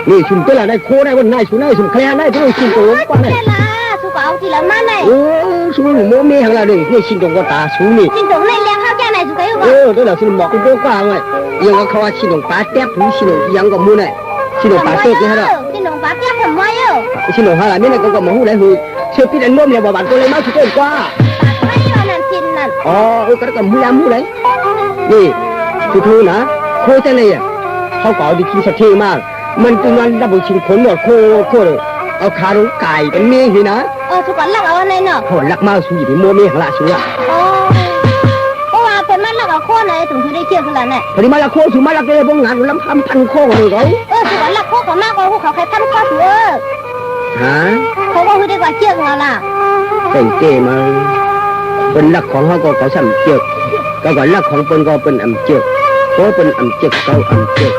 นี่ชุมเจ้าละได้โคได้วันไหนชุมได้ชุมแคลได้ทุกชุมโตกว่าไหน thế là chú có ông thì là má này โอ้ชุมโมเมหังละนี่นี่ชุมโตก็ตาชุมนี่ xin tổng này leo khao cha này chú thấy เอ không อตัวเราชุมบอกกูโตกว่าไงยังก็เขาว่าชุมปลาแต๊บถึงชุมยังก็มู้เนี่ยชุมปลาเต๊บนี่ฮะ xin tổng bá tiếp thầm mai yêu ชุมหาละนี่นะก็มาหูได้หูเชื่อพี่อันม่วงเนี่ยบ่บานตัวเลยมาชุมโตกว่า bá mấy vào nằm xin nè อ๋อก็มูยามหูเลยนี่คือทูนะโคจังเลยอ่ะเขาก็เอาดีกินสักทีมากมันเป็นวันดับเบิลชิงขนหมดโคเลยเอาคารุไก่เป็นเมียสินะ chú có lắc ở này nè โหลักมากสุดที่โมเมหังละสุดละ ô à phần mắt lắc ở khô này tổng chú đây kiaคือnày พอดีมาละโคสุมาละเกยพวกงานลำพันโคเลยเขา chú có lắc khô của má conเขาใครทำข้อถือ ฮะ เขาก็คือได้กว่าเชี่ยงเราล่ะ เป็นเกมาเป็นลักของเขาก็สัมเจือกก็ลักของเป็นก็เป็นอำเจือกเพราะเป็นอำเจือกเขาอำเจือก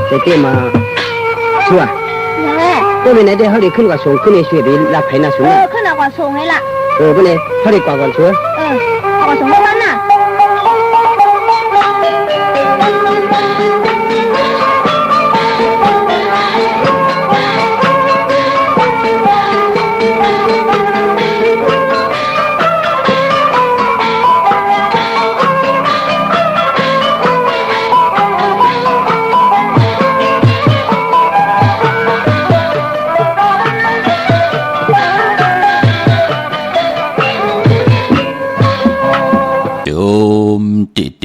แต่เกมาชัว ยังไง ก็เป็นไหนได้เขาได้ขึ้นกว่าสูงขึ้นในช่วยดีลักไผ่น่าสูง ขึ้นเอากว่าสูงเลยล่ะ เป็นไงเขาได้กว่าก่อนชัว เอากว่าสูงเมื่อวันน่ะ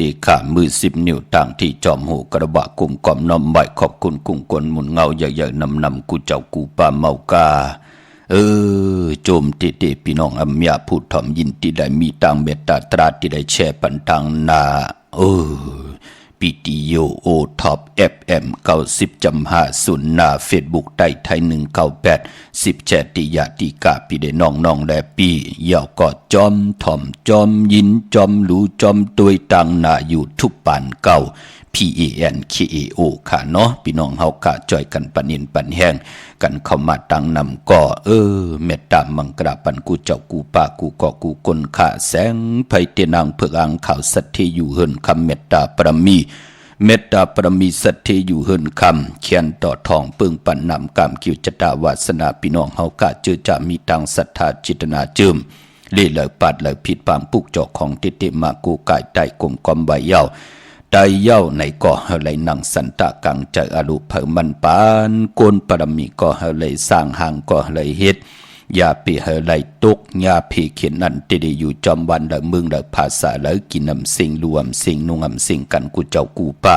ติขามือ10 นิ้วต่างที่จอมหูกระบะกุ่มกล่อมน้อมใบขอบคุณกุ้งกลหมุนเงาใหญ่ๆนำกูเจ้ากูป่าเมากาโจมติพี่น้องอำยาพูดถ่อมยินที่ได้มีต่างเมตตาตราที่ได้แชร์ปันทางนาปิติโยโอท็อป FM 90.50นาเฟซบุ๊กได้ไทย198 10แชติยาติกาพี่ได้น้องและปียาวก็จอมถ่อมจอมยินจอมรู้จอมตัวยต่างนาอยู่ทุกปานเก่า PANKAO ค่ะเนาะพี่น้องเฮากะจ่อยกันปันนินปันแห้งกันเข้ามาตั้งนำก็เมตตามังกราปันกูเจ้ากูป่ากูก่อกูคนขาแสงไผเตนางเผือกอังข่าวสัตเทอยู่เฮินคำเมตตาปรมีเมตตาปรมีสัตเทอยู่เฮินคำเขียนต่อทองปึงปันนำกามกิวจตาวาสนาพี่น้องเฮากะเจอจะมีตังศรัทธาจิตนาจืมเล่เลยปัดเลยผิดปามปุกจอกของติติมากูกายใต้กลมกอมใบเย้าได้เย้าในก่อเฮาเลยนั่งสันตะกังใจอรุเผมันปานโกนปรมีก่อเฮาเลยสร้างหางก่อเฮาเลยเฮ็ดยาปีเฮาเลยตกยาปีเขียนนั่นติได้อยู่จอมวันเลยเมืองเลยภาษาเลยกินนำสิ่งรวมสิ่งนุ่งอำสิ่งกันกูเจ้ากูป่า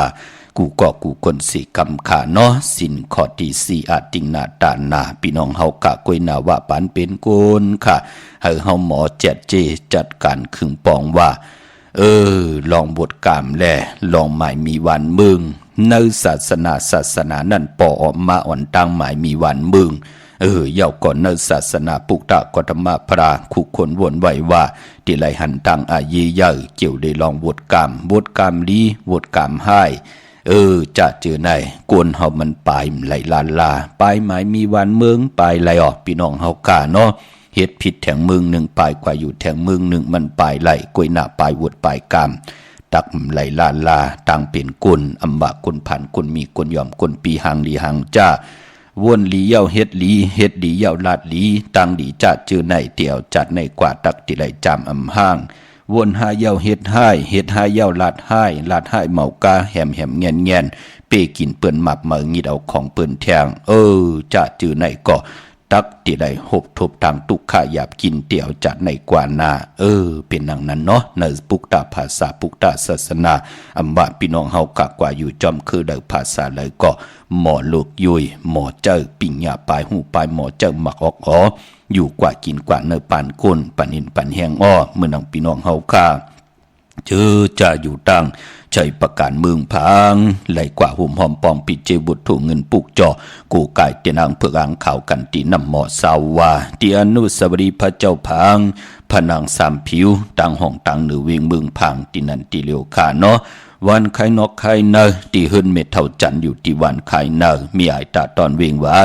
กูก่อกูคนสิกำขาเนาะสินขอที่สี่อาติงนาตานาพี่น้องเฮากะกวยนาว่าปานเป็นโกนค่ะเฮาหมอเจ็ดเจจัดการขึงปองว่าลองบทกามแลลองหมายมีวันมึงในศาสนานั่นปออกมาอ่อนตั้งหมายมีวันมึงเย่าก่อนในศาสนาปุกตะกตมะพราคุคนวนไหวว่าที่ไหลหันตังอายีเย่าเกี่ยวได้ลองบทกามลีบทกามให้จะเจอไหนกวนเฮามันปลายไหลลานลาปลายหมายมีวันเมืองปลายไหลออกพี่น้องเฮากาเนาะเฮ็ดผิดแถงมึงหนึ่งปลายกว่าอยู่แถงมึงหนึ่งมันปลายไหลกวยหน้าปลายวดปลายกามตักไหลลานลาต่างเป็นกุลอำบะกุลผ่านกุลมีกุลยอมกุลปีหังลีหังจ้าวนลีเย้าเฮ็ดลีเฮ็ดดีเย้าลาดลีตังดีจัดเจอในเตี่ยวจัดในกว่าตักติไหลจามอำห้างวนหาเย้าเฮ็ดให้เย้าลาดให้เมากาแหมแง่นเปกินเปิ้นหมับเมืองิดเอาของเปิ้นแทงจะเจอในก็ตักติไหลหบทบทางตุกขะหยาบกินเตี่ยวจัดในกว่านาเป็นดังนั้นเนาะในปุกตาภาษาปุกตาศาสนาอำว่าพี่น้องเฮากะกว่าอยู่จอมคือได้ภาษาเลยก็หมอลูกยุยหมอเจ้าปิ่งหยาปลายหูปลายหมอเจ้าหมักออกอยู่กว่ากินกว่าเนื้อปานก้นปันอินปันแหงเมื่อนังพี่น้องเฮาค่าจะอยู่ตั้งใจประการเมืองพังไหลกว่าหุ่มหอมปองปิเจบุตรถูกเงินปุกจอกูกายเตียนางเพื่ออ่างข่าวกันตีนำหมอสาววาเตียนุสวรีพระเจ้าพังพนางสามผิวต่างห้องต่างหนือเวียงเมืองพังตีนันตีเลียวขาเนาะวันไข่นกไข่เนอตีหืนเม็ดเท่าจันอยู่ที่วันไข่เนอมีไอตาตอนเวียงไว้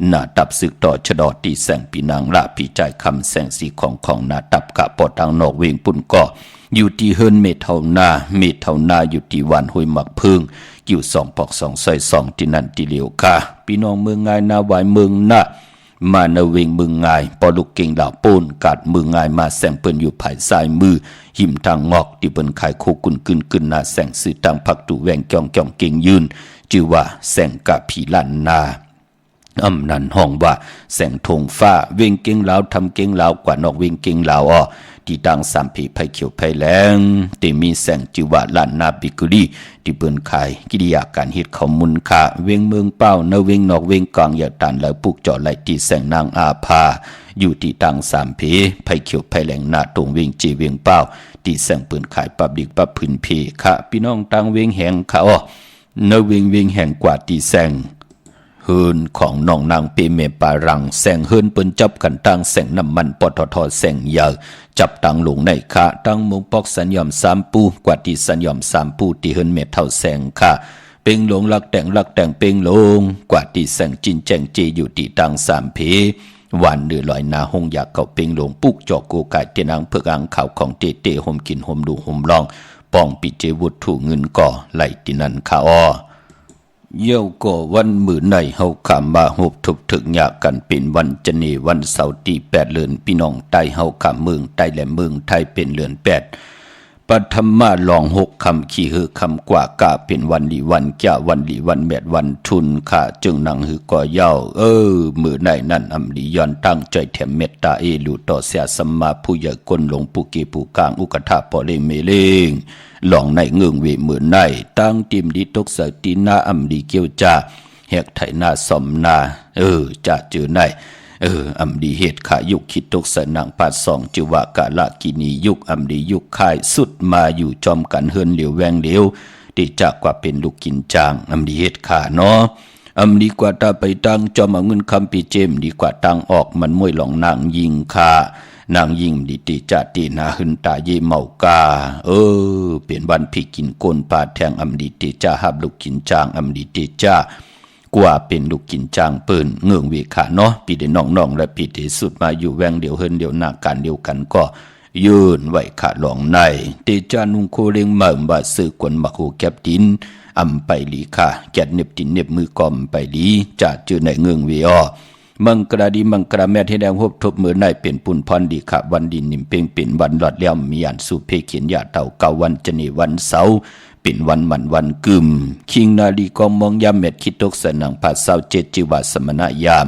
หน้าตับสึกต่อชะดอตีแสงปีนางละปีใจคำแสงสีของหน้าตับกะปอดทางนอกเวียงปุ่นก่ออยู่ที่เฮิรนเมทเท่านาอยู่ที่วันห้วยหมักพึ่ง กิ่วสองปอกสองซอยสองที่นั่นที่เหลียวค่ะพี่น้องเมืองง่ายนาหวายเมืองนะมาเนเวงเมืองง่ายปอลูกเก่งดาวปูนกัดเมืองง่ายมาแสงเปิ้นอยู่ภายซ้ายมือหิมทางงอกที่เปิ้นขายโคกุนกึนนาแสงสื่อทางผักตูแวงจ่องเก่งยืนชื่อว่าแสงกะผีลันนาอำนันห้องว่าแสงธงฟ้าเวงเก่งลาวทำเก่งลาวกว่านอกเวงเก่งลาวอ้อที่ดังสามผีไผ่เขียวไผ่แหลงที่มีแสงจิวะล้านนาบิกุลีที่เปิ้นขายกิริยาการเฮ็ดข้อมูลค่าเวงเมืองเป้าเนเวงนอกเวงกลางอย่าตันแล้วปุกเจาะไหลที่แสงนางอาภาอยู่ที่ดังสามผีไผ่เขียวไผ่แหลงหน้าตรงเวงจีเวงเป้าที่แสงเปิ้นขายปับดิกปับพื้นเพค่ะพี่น้องตังเวงแหงค่ะอ้อเนเวงแหงกว่าที่แสงเฮินของน้องนางเปเมปารังแสงเฮินเปิ้นจับกันตั้งแสงน้ำมันปตทแสงยาวจับตั้งลงในค่ะตั้งมงปอกสัญญอมสามปูกว่าที่สัญญอมสามปูที่เฮินเมเท่าแสงค่ะเป็งหลงลักแต่งเป็งลงกว่าที่แสงจินแจงจีอยู่ที่ตั้งสามเพวันเดือลอยนาหงอยากเก่าเป็งลงปุกจอกโกกายเตนางเพื่ออังข่าวของเตห่มกินห่มดูห่มลองปองปิเจวุฒถูเงินก่อไหลที่นั่นค่ะอ้อเยี่ยวก่อวันมือในเฮาขามมาหบทุบถึงยากันเป็นวันจะเนวันเสาร์ที่8เดือนพี่น้องใต้เฮาขามเมืองใต้และเมืองไทยเป็นเดือน8ปฐมมาลอง6คำขี้หือคำกว่ากะเป็นวันลีวันแก่วันลีวันแมดวันทุนค่ะจึงนังหือก่อยาวมือในนั่นอำลีย้อนตั้งใจแถมเมตตาลูต่อเสียสัมมาผู้ใหญ่กนหลงผู้เกผู้กลางอุกถาปอเลเมเลงหลองในเงืองเวมือในตั้งติมดีตกเสตีนาอำลีเกียวจ่าแหกไถนาสมนาจะเจอในอำดีเหตุขายุคคิดตกสนังปาดสองจิวากาละกินียุคอำดียุคค่ายสุดมาอยู่จอมกันเฮินเหลียวแวงเหลียวดีจากกว่าเป็นลูกกินจางอำดีเหตุขาเนาะอำดีกว่าตาไปตั้งจอมเอาเงินคำปีเจมดีกว่าตั้งออกมันมวยหลองนางยิงคานางยิงดิติจัตินาหึนตาเยเมากาเปลี่ยนวันพี่กินโกนปาแทงอำดีติจ่าหับลูกกินจางอำดีติจ่ากว่าเป็นลูกกินจางเปิ้นเงืองเวขาเนาะปีเดน้องๆและปีที่สุดมาอยู่แวงเดียวเฮินเดียวหน้าการเดียวกันก็ยืนไว้ขาหลองในเตจานุงโคเรงเหม่บ่าซื้อกวนมักโหแก็บดินอำไปลีค่ะแกดเน็บดินเน็บมือกอมไปลีจะเจอในเงืองเวอมังกราดีมังกราแม่ที่แดงหบทบมือในเป็นปุ่นพรดีค่ะวันดินนิ่มเพ่งเป็นวันหลอดเลี่ยมมีอันสุเพเขียนยาเต่าเก่าวันจะนีวันเสาร์เป็นวันมันวันกึมคิงนาลีกองมองยามเม็ดคิดตกสนังผาเศร้าเจจิวาสมณยาม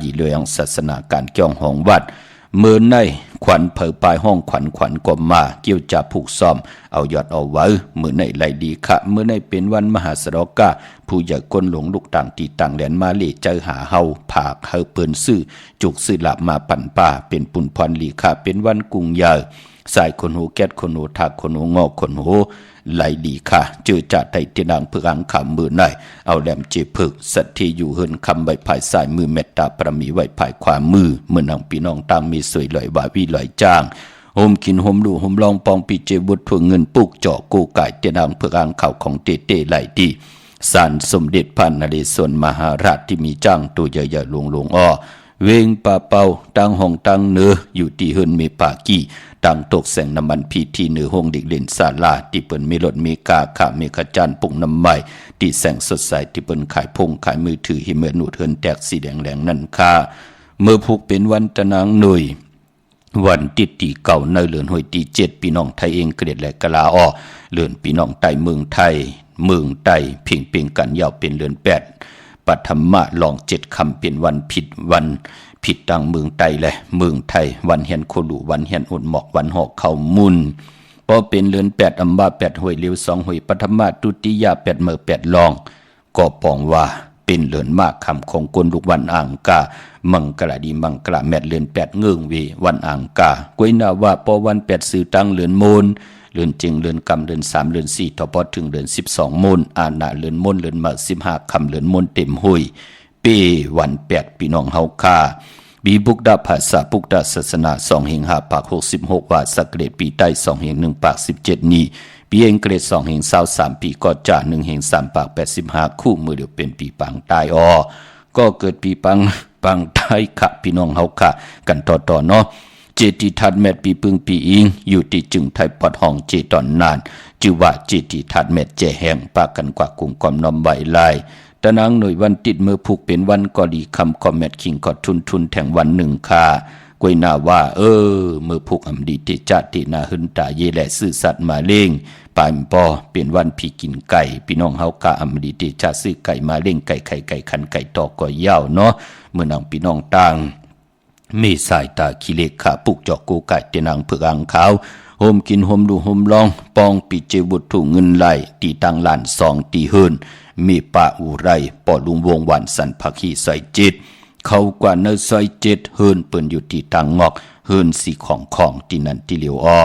หยีเลืองศาสนาการเกี่ยวห้องวัดเมื่อในขวัญเผยปลายห้องขวัญกบมาเกี่ยวจับผูกซ้อมเอายอดเอาไว้เมื่อในไหลดีค่ะเมื่อในเป็นวันมหาสรกาผู้ใหญ่ก้นหลงลูกต่างตีต่างแดนมาเลเจอหาเฮาผากเฮาเปิ้นซื้อจุกซื้อหลับมาปั่นป่าเป็นปุ่นพรลีค่ะเป็นวันกุงยาสายคนหูแก๊ดคนหูทักคนหูงอกคนหูไหลดีค่ะเจอจ่าไทยที่นางเพื่ออังขำมือในเอาแหลมเจพึกสัตที่อยู่เฮินคำใบภายสายมือเมตตาประมีไว้ภายขวามือเมื่อนางพี่น้องต่างมีสวยลอยว่าวิลอยจ้างโฮมกินโฮมดูโฮมลองปองปีเจบุตรทวงเงินปุกเจาะกูไก่ที่นางเพื่ออังข่าวของเตไหลดีสารสมเด็จพระนเรศวรมหาราชที่มีจ้างตัวใหญ่ๆหลวงอ้อเวงป่าเป่าตั้งห้องตั้งเนื้ออยู่ที่เฮินเมปากี้ตั้งตกแสงน้ำมันพีที่เนื้อห้องเด็กเล่นศาลาที่เปิ้นมีรถมีกาขาเมฆจันปุ่งน้ำใหม่ที่แสงสดใสที่เปิ้นขายพงขายมือถือหิเมนูเทินแตกสีแดงแหลงนั่นค่ะเมื่อผูกเป็นวันตะนางหน่วยวันติดตีเก่าในเลือนหอยตี7พี่น้องไทยเองเกลียดและกะลาอ้อเลือนพี่น้องไต้เมืองไทยเมืองไต้เพ่งเป่งกันยาวเป็นเลือน8ปฐมมาลอง7คำเป็นวันผิดวันผิดดังเมืองไต้และเมืองไทยวันเฮียนโคลูวันเฮียนอุ่นหมอกวันหอกเข้ามุนพอเป็นเลือน8อัมบา8ห้วยเลี้ยว2ห้วยปฐมมาตุติยา8เมื่อ8ลองก็ปองว่าเป็นเลือนมากคำของกนลูกวันอ่างกามังกะดีมังกะแมดเลือน8เงืองเววันอ่างกากวยนาว่าพอวัน8สื่อตั้งเลือนโมนเลือนจริงเลือนกำเลือน3เลือน4ทอพอถึงเลือน12โมนอาณาเลือนโมนเลือนมา15คำเลือนโมนเต็มห้วยเปวัน8พี่น้องเฮาคาบีบุกดาภาษาปุกดาศาสนา2เฮง5ปาก66ว่าสักเกรดปีใต้2เฮง1ปาก17นี้ปีเองเกรด2เฮง23ปีก็จ่า1เฮง3ปาก85คู่มือเดียวเป็นปีปังตายก็เกิดปีปังตายค่ะพี่น้องเฮาค่ะกันต่อเนาะ เจติทัดแมดปีปึงปีอิงอยู่ที่จึงไทยปอดห้องเจตอนนานจือว่าเจติทัดแมดเจแห่งปากันกว่ากุมกอมนอมใบลายตะนางหน่วยวันติดมือผูกเป็นวันก็ดีคำคอมแมดคิงก็ทุนแทงวันหนึ่งค่ากวยหน้าว่ามือผูกอำดีติจัดตินาหึนตาเยแหละซื่อสัตว์มาเล่งปายปอเป็นวันพี่กินไก่พี่น้องเฮากะอำดีติจัดซื้อไก่มาเล่งไก่ไข่ไก่ขันไก่ตอกก็ยาวเนาะเมื่อนางพี่น้องต่างมีสายตาขี้เล็กขาปุกจอกกูไก่เตนางเผือกอังขาวโฮมกินโฮมดูโฮมลองปองปีเจบุตรถูกเงินไหลตีตังหลานสองตีเฮินมีป่าอุไรปอลุงวงวันสันพักฮีใส่จิตเขากว่าเนซอยเจ็ดเฮินเปิ้นอยู่ที่ตังงอกเฮินสีของที่นั่นที่เหลียวอ้อ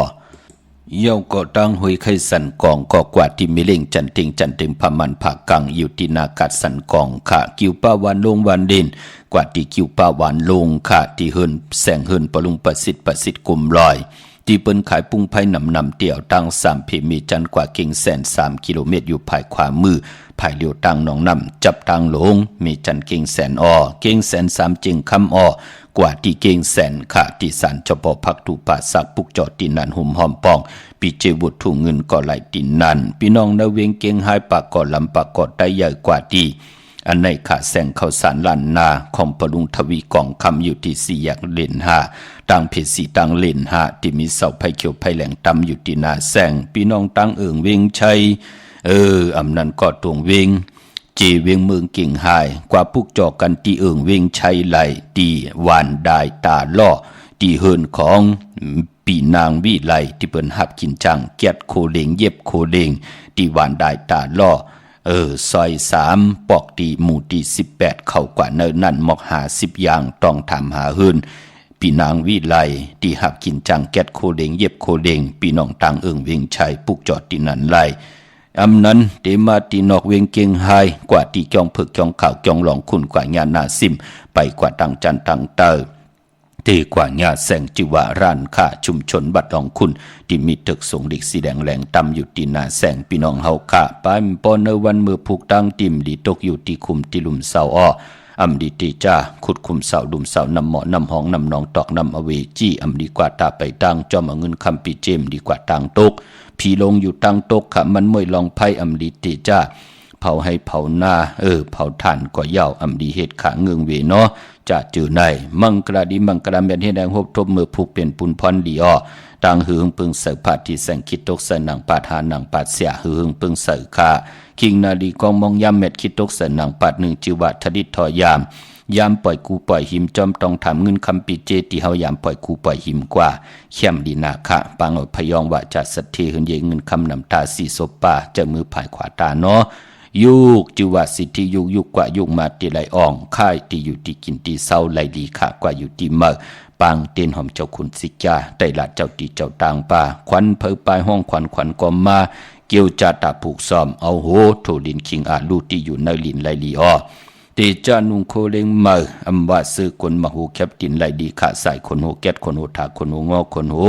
เย่าก็ตั้งหวยไข่สันกองก็กว่าที่มิเล่งจันเต็งพามันผักกังอยู่ที่นากัดสันกองค่ะกิวป้าวันลงวันเด่นกว่าที่กิวป้าวันลงค่ะที่เฮินแสงเฮินปลุงประสิทธิ์กลุ่มลอยที่เปิ้นขายปุ้งไผ่นำเตี่ยวตั้ง3เพมีจันกว่าเก่งแสน3กิโลเมตรอยู่ภายขวามือภายเลียวตั้งหนองนำจับตั้งหลงมีจันเก่งแสนเก่งแสน3จิงคำกว่าที่เก่งแสนค่ะที่สันเฉพาะพักถูป่าสักปุกจอดตินนันหุ่มหอมปองปีเจบุตรถูกเงินก็ไหลตินนันพี่น้องนาเวงเก่งหายปากกอดลำปากกอดได้ใหญ่กว่าที่อันในขาแสงเข้าสารล้านนาของปรุงทวีกองคำอยู่ที่4แยกเลน5ตั้งเพจ4ตั้งเลน5ที่มีเสาไผ่เขียวไผ่แหลงต่ำอยู่ที่นาแสงพี่น้องตั้งเวงชัยอำนั้นก็ตวงเวงเจเวียงเมืองเก่งหายกว่าปุกจอกันตีเวียงชัยไหลตีหวานได้ตาล่อตีเฮินของปีนางวิไลที่เปิ้นหับกินจังเกียดโคเลงเย็บโคเลงตีหวานได้ตาล่อซอย3ปอกตีหมู่ตี18เข้ากว่าเนินนั่นมอก50อย่างต้องถามหาเฮินปีนางวิไลตีหับกินจังเกียดโคเลงเย็บโคเลงปีน้องต่างเวียงชัยปุกจอดตีนั้นไลอำนั้นเดมาตีนอกเวียงเกียงไฮกว่าตีจองเผือกจองข่าวจองหลองคุณกว่าญานาซิมไปกว่าตังจันตังเตอตีกว่าญาแสงจิวาร้านค่าชุมชนบัดหลองคุณที่มีตึกสูงดิกสีแดงแหลงต่ำอยู่ที่นาแสงพี่น้องเฮาค่าปายปอนเนวันมือผูกตั้งติ่มดีตกอยู่ที่คุมที่ลุมเสาอำดีตีจ้าขุดคุมเสาดุมเสานำหมอนำห้องนำนองตอกนำอเวจี้อำดีกว่าตาไปตั้งจอมเอาเงินคำปีเจมดีกว่าตังตกผีลงอยู่ตั้งตกค่ะมันมวยลองไพ่อำดีตีจ้าเผาให้เผาหน้าเผาถ่านก็ยาวอำดีเหตุขาเงืองเวเนาะจะจือในมังกระดีมังกระแม่นเฮ็ดแดงฮบทบมือผูกเป็นปุนพรดีต่างหือปึงเสกผาที่แสงคิดตกใส่หนังปาดหาหนังปาดเสียหือปึงเสกค่ะคิงนาดีกองมองยามเม็ดคิดตกใส่หนังปาด1จิวะทดิตทอยามปล่อยกูปล่อยหิมจอมต้องถามเงินคำปีเจติเฮายามปล่อยกูปล่อยหิมกว่าเข้มดีนาคะปางเอาพยองว่าจัดสัตเทหืนเยเงินคำนำตาสีศพป่าจะมือผายขวาตาเนาะยุกจิวะสิทธิยุกกว่ายุกมาตีไหลอ่องค่ายตีอยู่ที่กินตีเศร้าไหลดีค่ะกว่าอยู่ที่เมื่อปางเตียนหอมเจ้าคุณสิกาไตละเจ้าตีเจ้าต่างป่าควันเพอปลายห้องขวัญก็มาเกี่ยวจาตาผูกซ้อมเอาโหโถดินคิงอาลูที่อยู่ในลินไหลลีตีจานุงโคเลงเมื่ออำว่าซื้อคนมาหูแคบตินไหลดีขาใส่คนหูแกดคนหูถาคนหูงอคนหู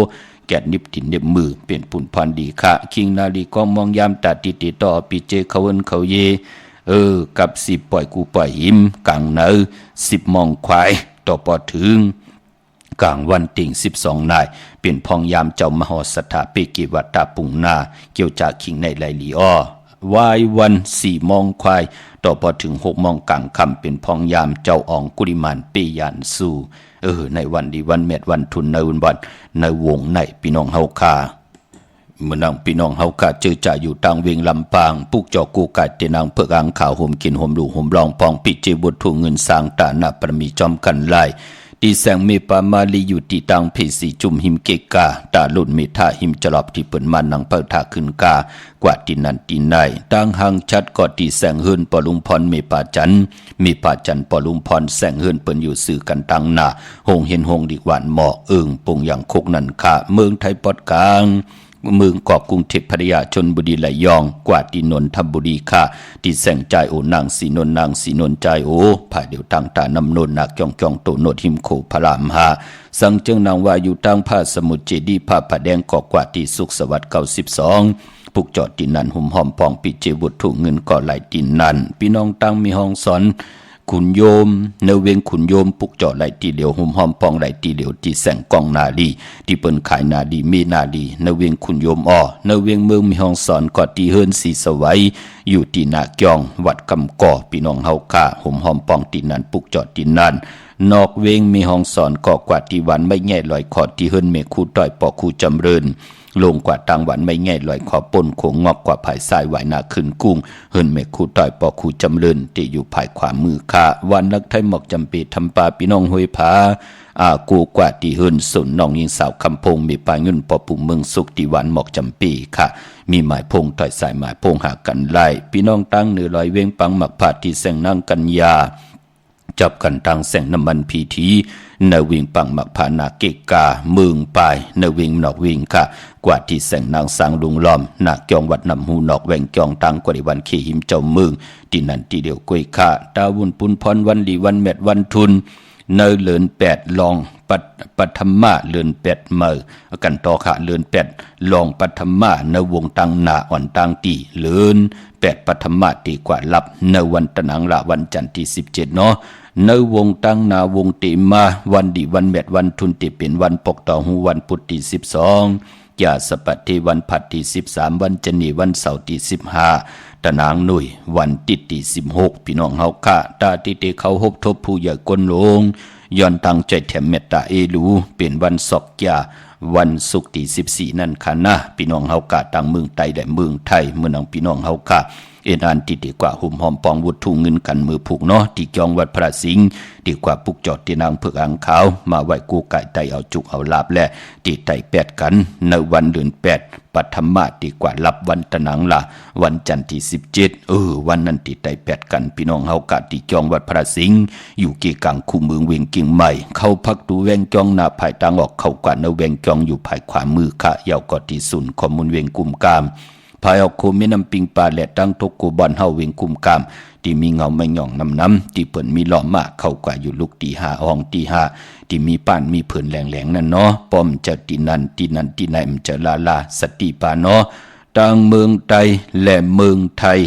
แกดนิบตินเน็บมือเป็นปุ่นพันดีค่ะคิงนาลีก็มองยามตาติต่อปีเจเขาเอินเขาเยกับ10ปล่อยกูปล่อยหิมกลางเนอ10มองควายต่อปอถึงกลางวันติ่ง12นายเป็นพองยามเจ้ามหสถาเปกิวัตตาปุงนาเกี่ยวจากคิงในไหลลีวายวัน4มองควายต่อพอถึง6มองกลางคำเป็นพองยามเจ้าอองกุริมานเปยานสู่ในวันดีวันเม็ดวันทุนในวันในวงในพี่น้องเฮาคาเมื่อนางพี่น้องเฮาคาเจอจ่าอยู่ต่างเวียงลำปางปุกจอกูกาเตนางเพิกอังข่าวห่มกินห่มดูห่มรองปองปิเจบุตรถูกเงินสร้างตาหน้าประมีจอมกันไล่ตีแสงเมปามาลีอยู่ที่ตังเพสีจุ่มหิมเกกาตาลุ่นเมธาหิมจลอบที่เปิ่นมันนังเปิดทาขึ้นกากว่าที่นั่นที่ไหนตังหังชัดก็ตีแสงเฮินปอลุงพรเมปาจันปอลุงพรแสงเฮินเปิ่นอยู่สื่อกันตังหน้าหงเห็นหงดีกวานหมอกปงอย่างคกนันค่ะเมืองไทยปอดกลางเมืองกอบกรุงเทพพระยาชนบุรีไหลยองกว่าที่นนทบุรีค่ะที่แสงใจนางสีนนนางสีนนใจผ่าเดียวตั้งตานำนนนักจองโตโนดหิมโคพระรามสังเจิงนางว่าอยู่ตั้งผ้าสมุทรเจดีผ้าผาแดงกอกว่าที่สุขสวัสดิ์92ปุกจอดที่นั่นหุ่มหอมปองปิเจบุตรถูกเงินก่อไหลที่นั่นพี่น้องตั้งมีห้องสอน ขุนโยมเนเวงขุนโยมปุกเจาะไหลตีเหลียวหุ่มหอมปองไหลตีเหลียวที่แสงกองนาลีที่เปิ้นขายนาลีมีนาลีเนเวงขุนโยมอ้อเนเวงเมืองมีห้องสอนกอดที่เฮิรนสีสวัยอยู่ที่นาเกียงวัดกำก่อพี่น้องเฮาค่าหุ่มหอมปองที่นั้นปุกเจาะที่นั้นนอกเวงมีห้องสอนก่อกว่าที่วันไม่แง่ลอยขอดที่เฮิรนเมฆูต้อยปอคูจำเริญลงกว่าต่างวันไม่แง่ลอยขอปนโขงงอกกว่าภายซ้ายไหวนาขึ้นกุ้งเฮิรนเมฆูต้อยปอคูจำเริญที่อยู่ภายขวามือค่าวันนักไทยหมอกจำปีทำปาพี่น้องห้วยผากูกว่าที่เฮิรนสุนน้องยิงสาวคำพงมีปลายเงินปอปุ่มเมืองสุขที่วันหมอกจำปีค่ะมีหมายพงต่อยสายหมายพงหากันไล่พี่น้องตั้งเหนือลอยเวงปังหมักผาที่แสงนั่งกันยาจับกันตังแสงน้ำมันพีทีนวิ่งปังหมักผานาเกกาเมืองปลายนวิ่งนอกวิ่งค่ะกว่าที่แสงนางสางลุงล้อมนาเกียงวัดนำหูนอกแหวงเกียงตังกว่าที่วันเขหิมเจ้าเมืองที่นั่นที่เดียวกวยค่ะดาวุนปุนพรวันลีวันเม็ดวันทุนเนเลินแปดลองปัทมะเลือนแปดเมื่อกันต่อค่ะเลือนแปดลองปัทมะในวงตังนาอ่อนตังตีเลือนแปดปัทมะตีกว่าลับในวันตะนังละวันจันทร์ที่17เนาะในวงตังนาวงตีมาวันดีวันเม็ดวันทุนตีเป็นวันปกต่อหูวันพุธที่12ยาสปัตติวันผัดที่13วันจันนีวันเสาร์ที่15ตะนางหนุ่ยวันติดที่16พี่น้องเฮาค่ะตาติเตเขาฮบทบผู้ใหญ่ก้นลงย้อนตั้งใจแถมเมตตาเอลูเป็นวันศกยาวันศุกร์ที่14นั่นค่ะนะพี่น้องเฮากะต่างเมืองไทยและเมืองไทยเมื่อนังพี่น้องเฮากะเอ็นอันติดีกว่าหุ่มหอมปองวุฒุเงินกันมือผูกเนาะที่จองวัดพระสิงห์ดีกว่าปุกจอดที่นางเผือกอังขาวมาไหว้กูไก่ไตเอาจุกเอาลาบและตีไตแปดกันในวันเดือน8ปัทมะดีกว่ารับวันตะนังละวันจันทร์ที่17วันนั้นตีไตแปดกันพี่น้องเฮากะที่จองวัดพระสิงห์อยู่เกี่กังคู่เมืองเวียงกิ่งใหม่เข้าพักดูแวงจองหน้าภายตางออกเข้ากว่าในแวงจองอยู่ภายขวามือค่ะยาวกอดที่ศูนย์ข้อมูลเวียงกุมกามภายออกโคมีน้ำปิงปลาและตั้งทกกูบอนเฮาเวงคุมกามที่มีเงาไม่หย่องน้ำที่เปิ่นมีล้อมมาเข้ากว่าอยู่ลูกตี5ห้องตี5ที่มีป้านมีเผินแหลงๆนั่นเนาะป้อมจะตีนันที่นั่นที่ไหนมันจะลาสติปาเนาะตั้งเมืองไทยและเมืองไทย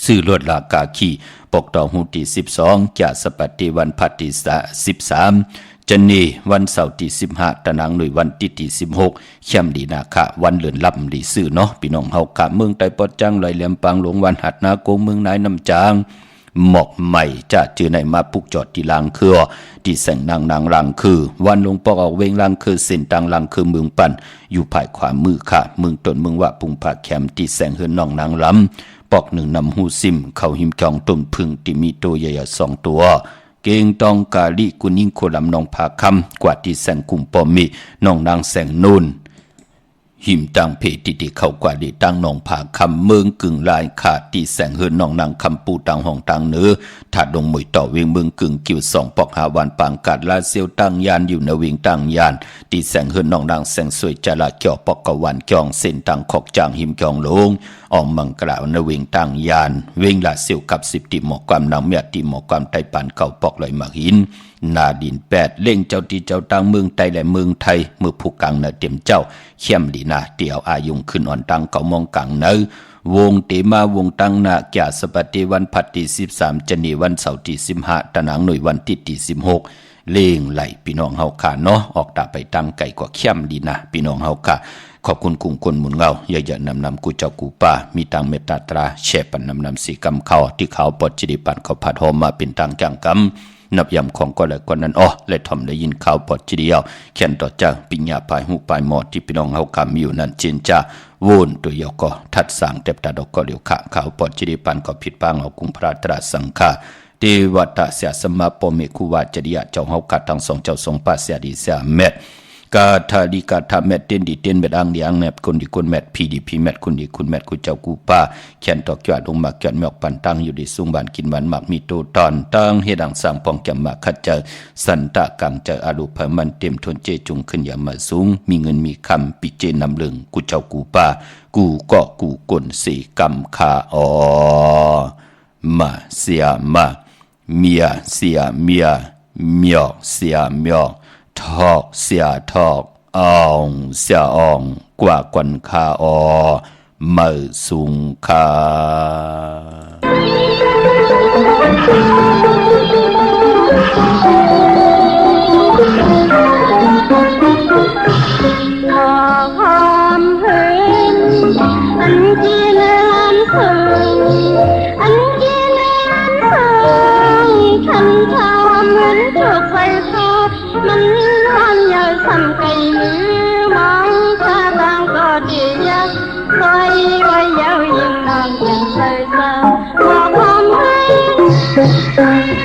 ซื้อรถลากาขี่ปกต่อหูที่12จากสปัตติวันพัดที่13จันนีวันเสาร์ที่15ตะนางหน่วยวันที่16เข้มดีนาคะวันเลือนลำดีซื่อเนาะพี่น้องเฮากะเมืองไตปอดจังลอยแหลมปางหลวงวันหัดนาโกงเมืองนายน้ำจางหมอกใหม่จะเจอในมาปุกจอดที่ลางคือที่แสงนางลางคือวันลงปอกออกเวงลางคือเส้นตังลางคือเมืองปั่นอยู่ภายขวามือค่ะเมืองต้นเมืองว่าปุงผาแคมที่แสงเฮือนน้องนางลำปอกหนึ่งนำหูซิมเข้าหิมจองต้นพึ่งที่มีตัวใหญ่ๆ2ตัวเก่งตองกาลิกุนิ่งโคลำนองผาคำกว่าที่แสงกุมปอมีน้องนางแสงนูนหิมตังเพติติเข้ากว่าดีตั้งนองผาคำเมืองกึ่งลายขาดที่แสงเฮือนน้องนางคำปูตังห้องตังเนื้อถัดลงมวยต่อเวียงเมืองกึ่งกิ่ว2ปอกหาวันปางกาดลาเซียวตั้งยานอยู่ในเวียงตั้งยานที่แสงเฮือนน้องนางแสงสวยจลาเกี่ยวปอกกะวันจองเส้นตังขอกจางหิมจองลงออกมังกล่าวในเวียงตั้งยานเวียงลาเซียวกับ10ติหมอกความนางเมียติหมอกความไตปันเก่าปอกลอยมาหินนาดิน8เล่งเจ้าที่เจ้าตังเมืองไทยและเมืองไทยเมื่อผู้กังเนเตรียมเจ้าเข้มดีนาเตียวอายุงขึ้นอ่อนตังเก่ามองกังเนวงเตมาวงตังนาแก่สปัตติวันพัดที่13จันนีวันเสาร์ที่15ตะนางหน่วยวันที่16เล่งไหลพี่น้องเฮาค่ะเนาะออกตาไปตั้งไก่กว่าเข้มดีนะพี่น้องเฮาค่ะขอบคุณกลุ่มคนหมุนเงาอย่าๆนำกูเจ้ากูป้ามีตังเมตตาตราแช่ปันนำสีกำเข้าที่เขาปอดจิริปันเขาผัดหอมมาเป็นตังจังกำนับยำของก็เลยกว่านั้นและทอมได้ยินข่าวปอดจิริเอาแค่นต่อจากปิญญาภายหูปายหมอดที่พี่น้องเฮาคำอยู่นั่นเจนจ้าโวนตัวยอกก็ทัดสางเต็บตาดอกก็เดียวข่าวปอดจิริปันก็ผิดปางเอากุมพระตราสังฆาเทวตาเสียสมาปเมคุวาจริยะเจ้าเฮากัดทั้งสองเจ้าทรงปัสเสียดีเสียเม็ดกาทาดีกาทาเม็ดเต้นดีเต้นเม็ดอังดีอังเม็ดคนดีคนเม็ดพีดีพีเม็ดคนดีคนเม็ดกูเจ้ากูป้าแขนตอกจอดลงมาแขนเมอกปันตั้งอยู่ดีสูงบานกินหวานหมักมีโตตอนตั้งเฮดังสร้างปองแก้มมาคัดเจอสันตะกังเจออารุภมันเต็มทนเจจุงขึ้นอย่ามาสูงมีเงินมีคำปิเจนำเลืองกูเจ้ากูป้ากูก็กูกลสีกำคามาเสียมาเมียเสียเมียเมียเสียเมียทอกเสียทอกอ่องเสียอ่องกว่ากวนคามือสุงคา ฉันทำเหมือนถูกไฟคลอกมันร้อนเยอะซ้ำไกลมือมองท่าทางก็ดียักคอยไว้เยายิ่งนอนยังใส่เศร้าบอกความให้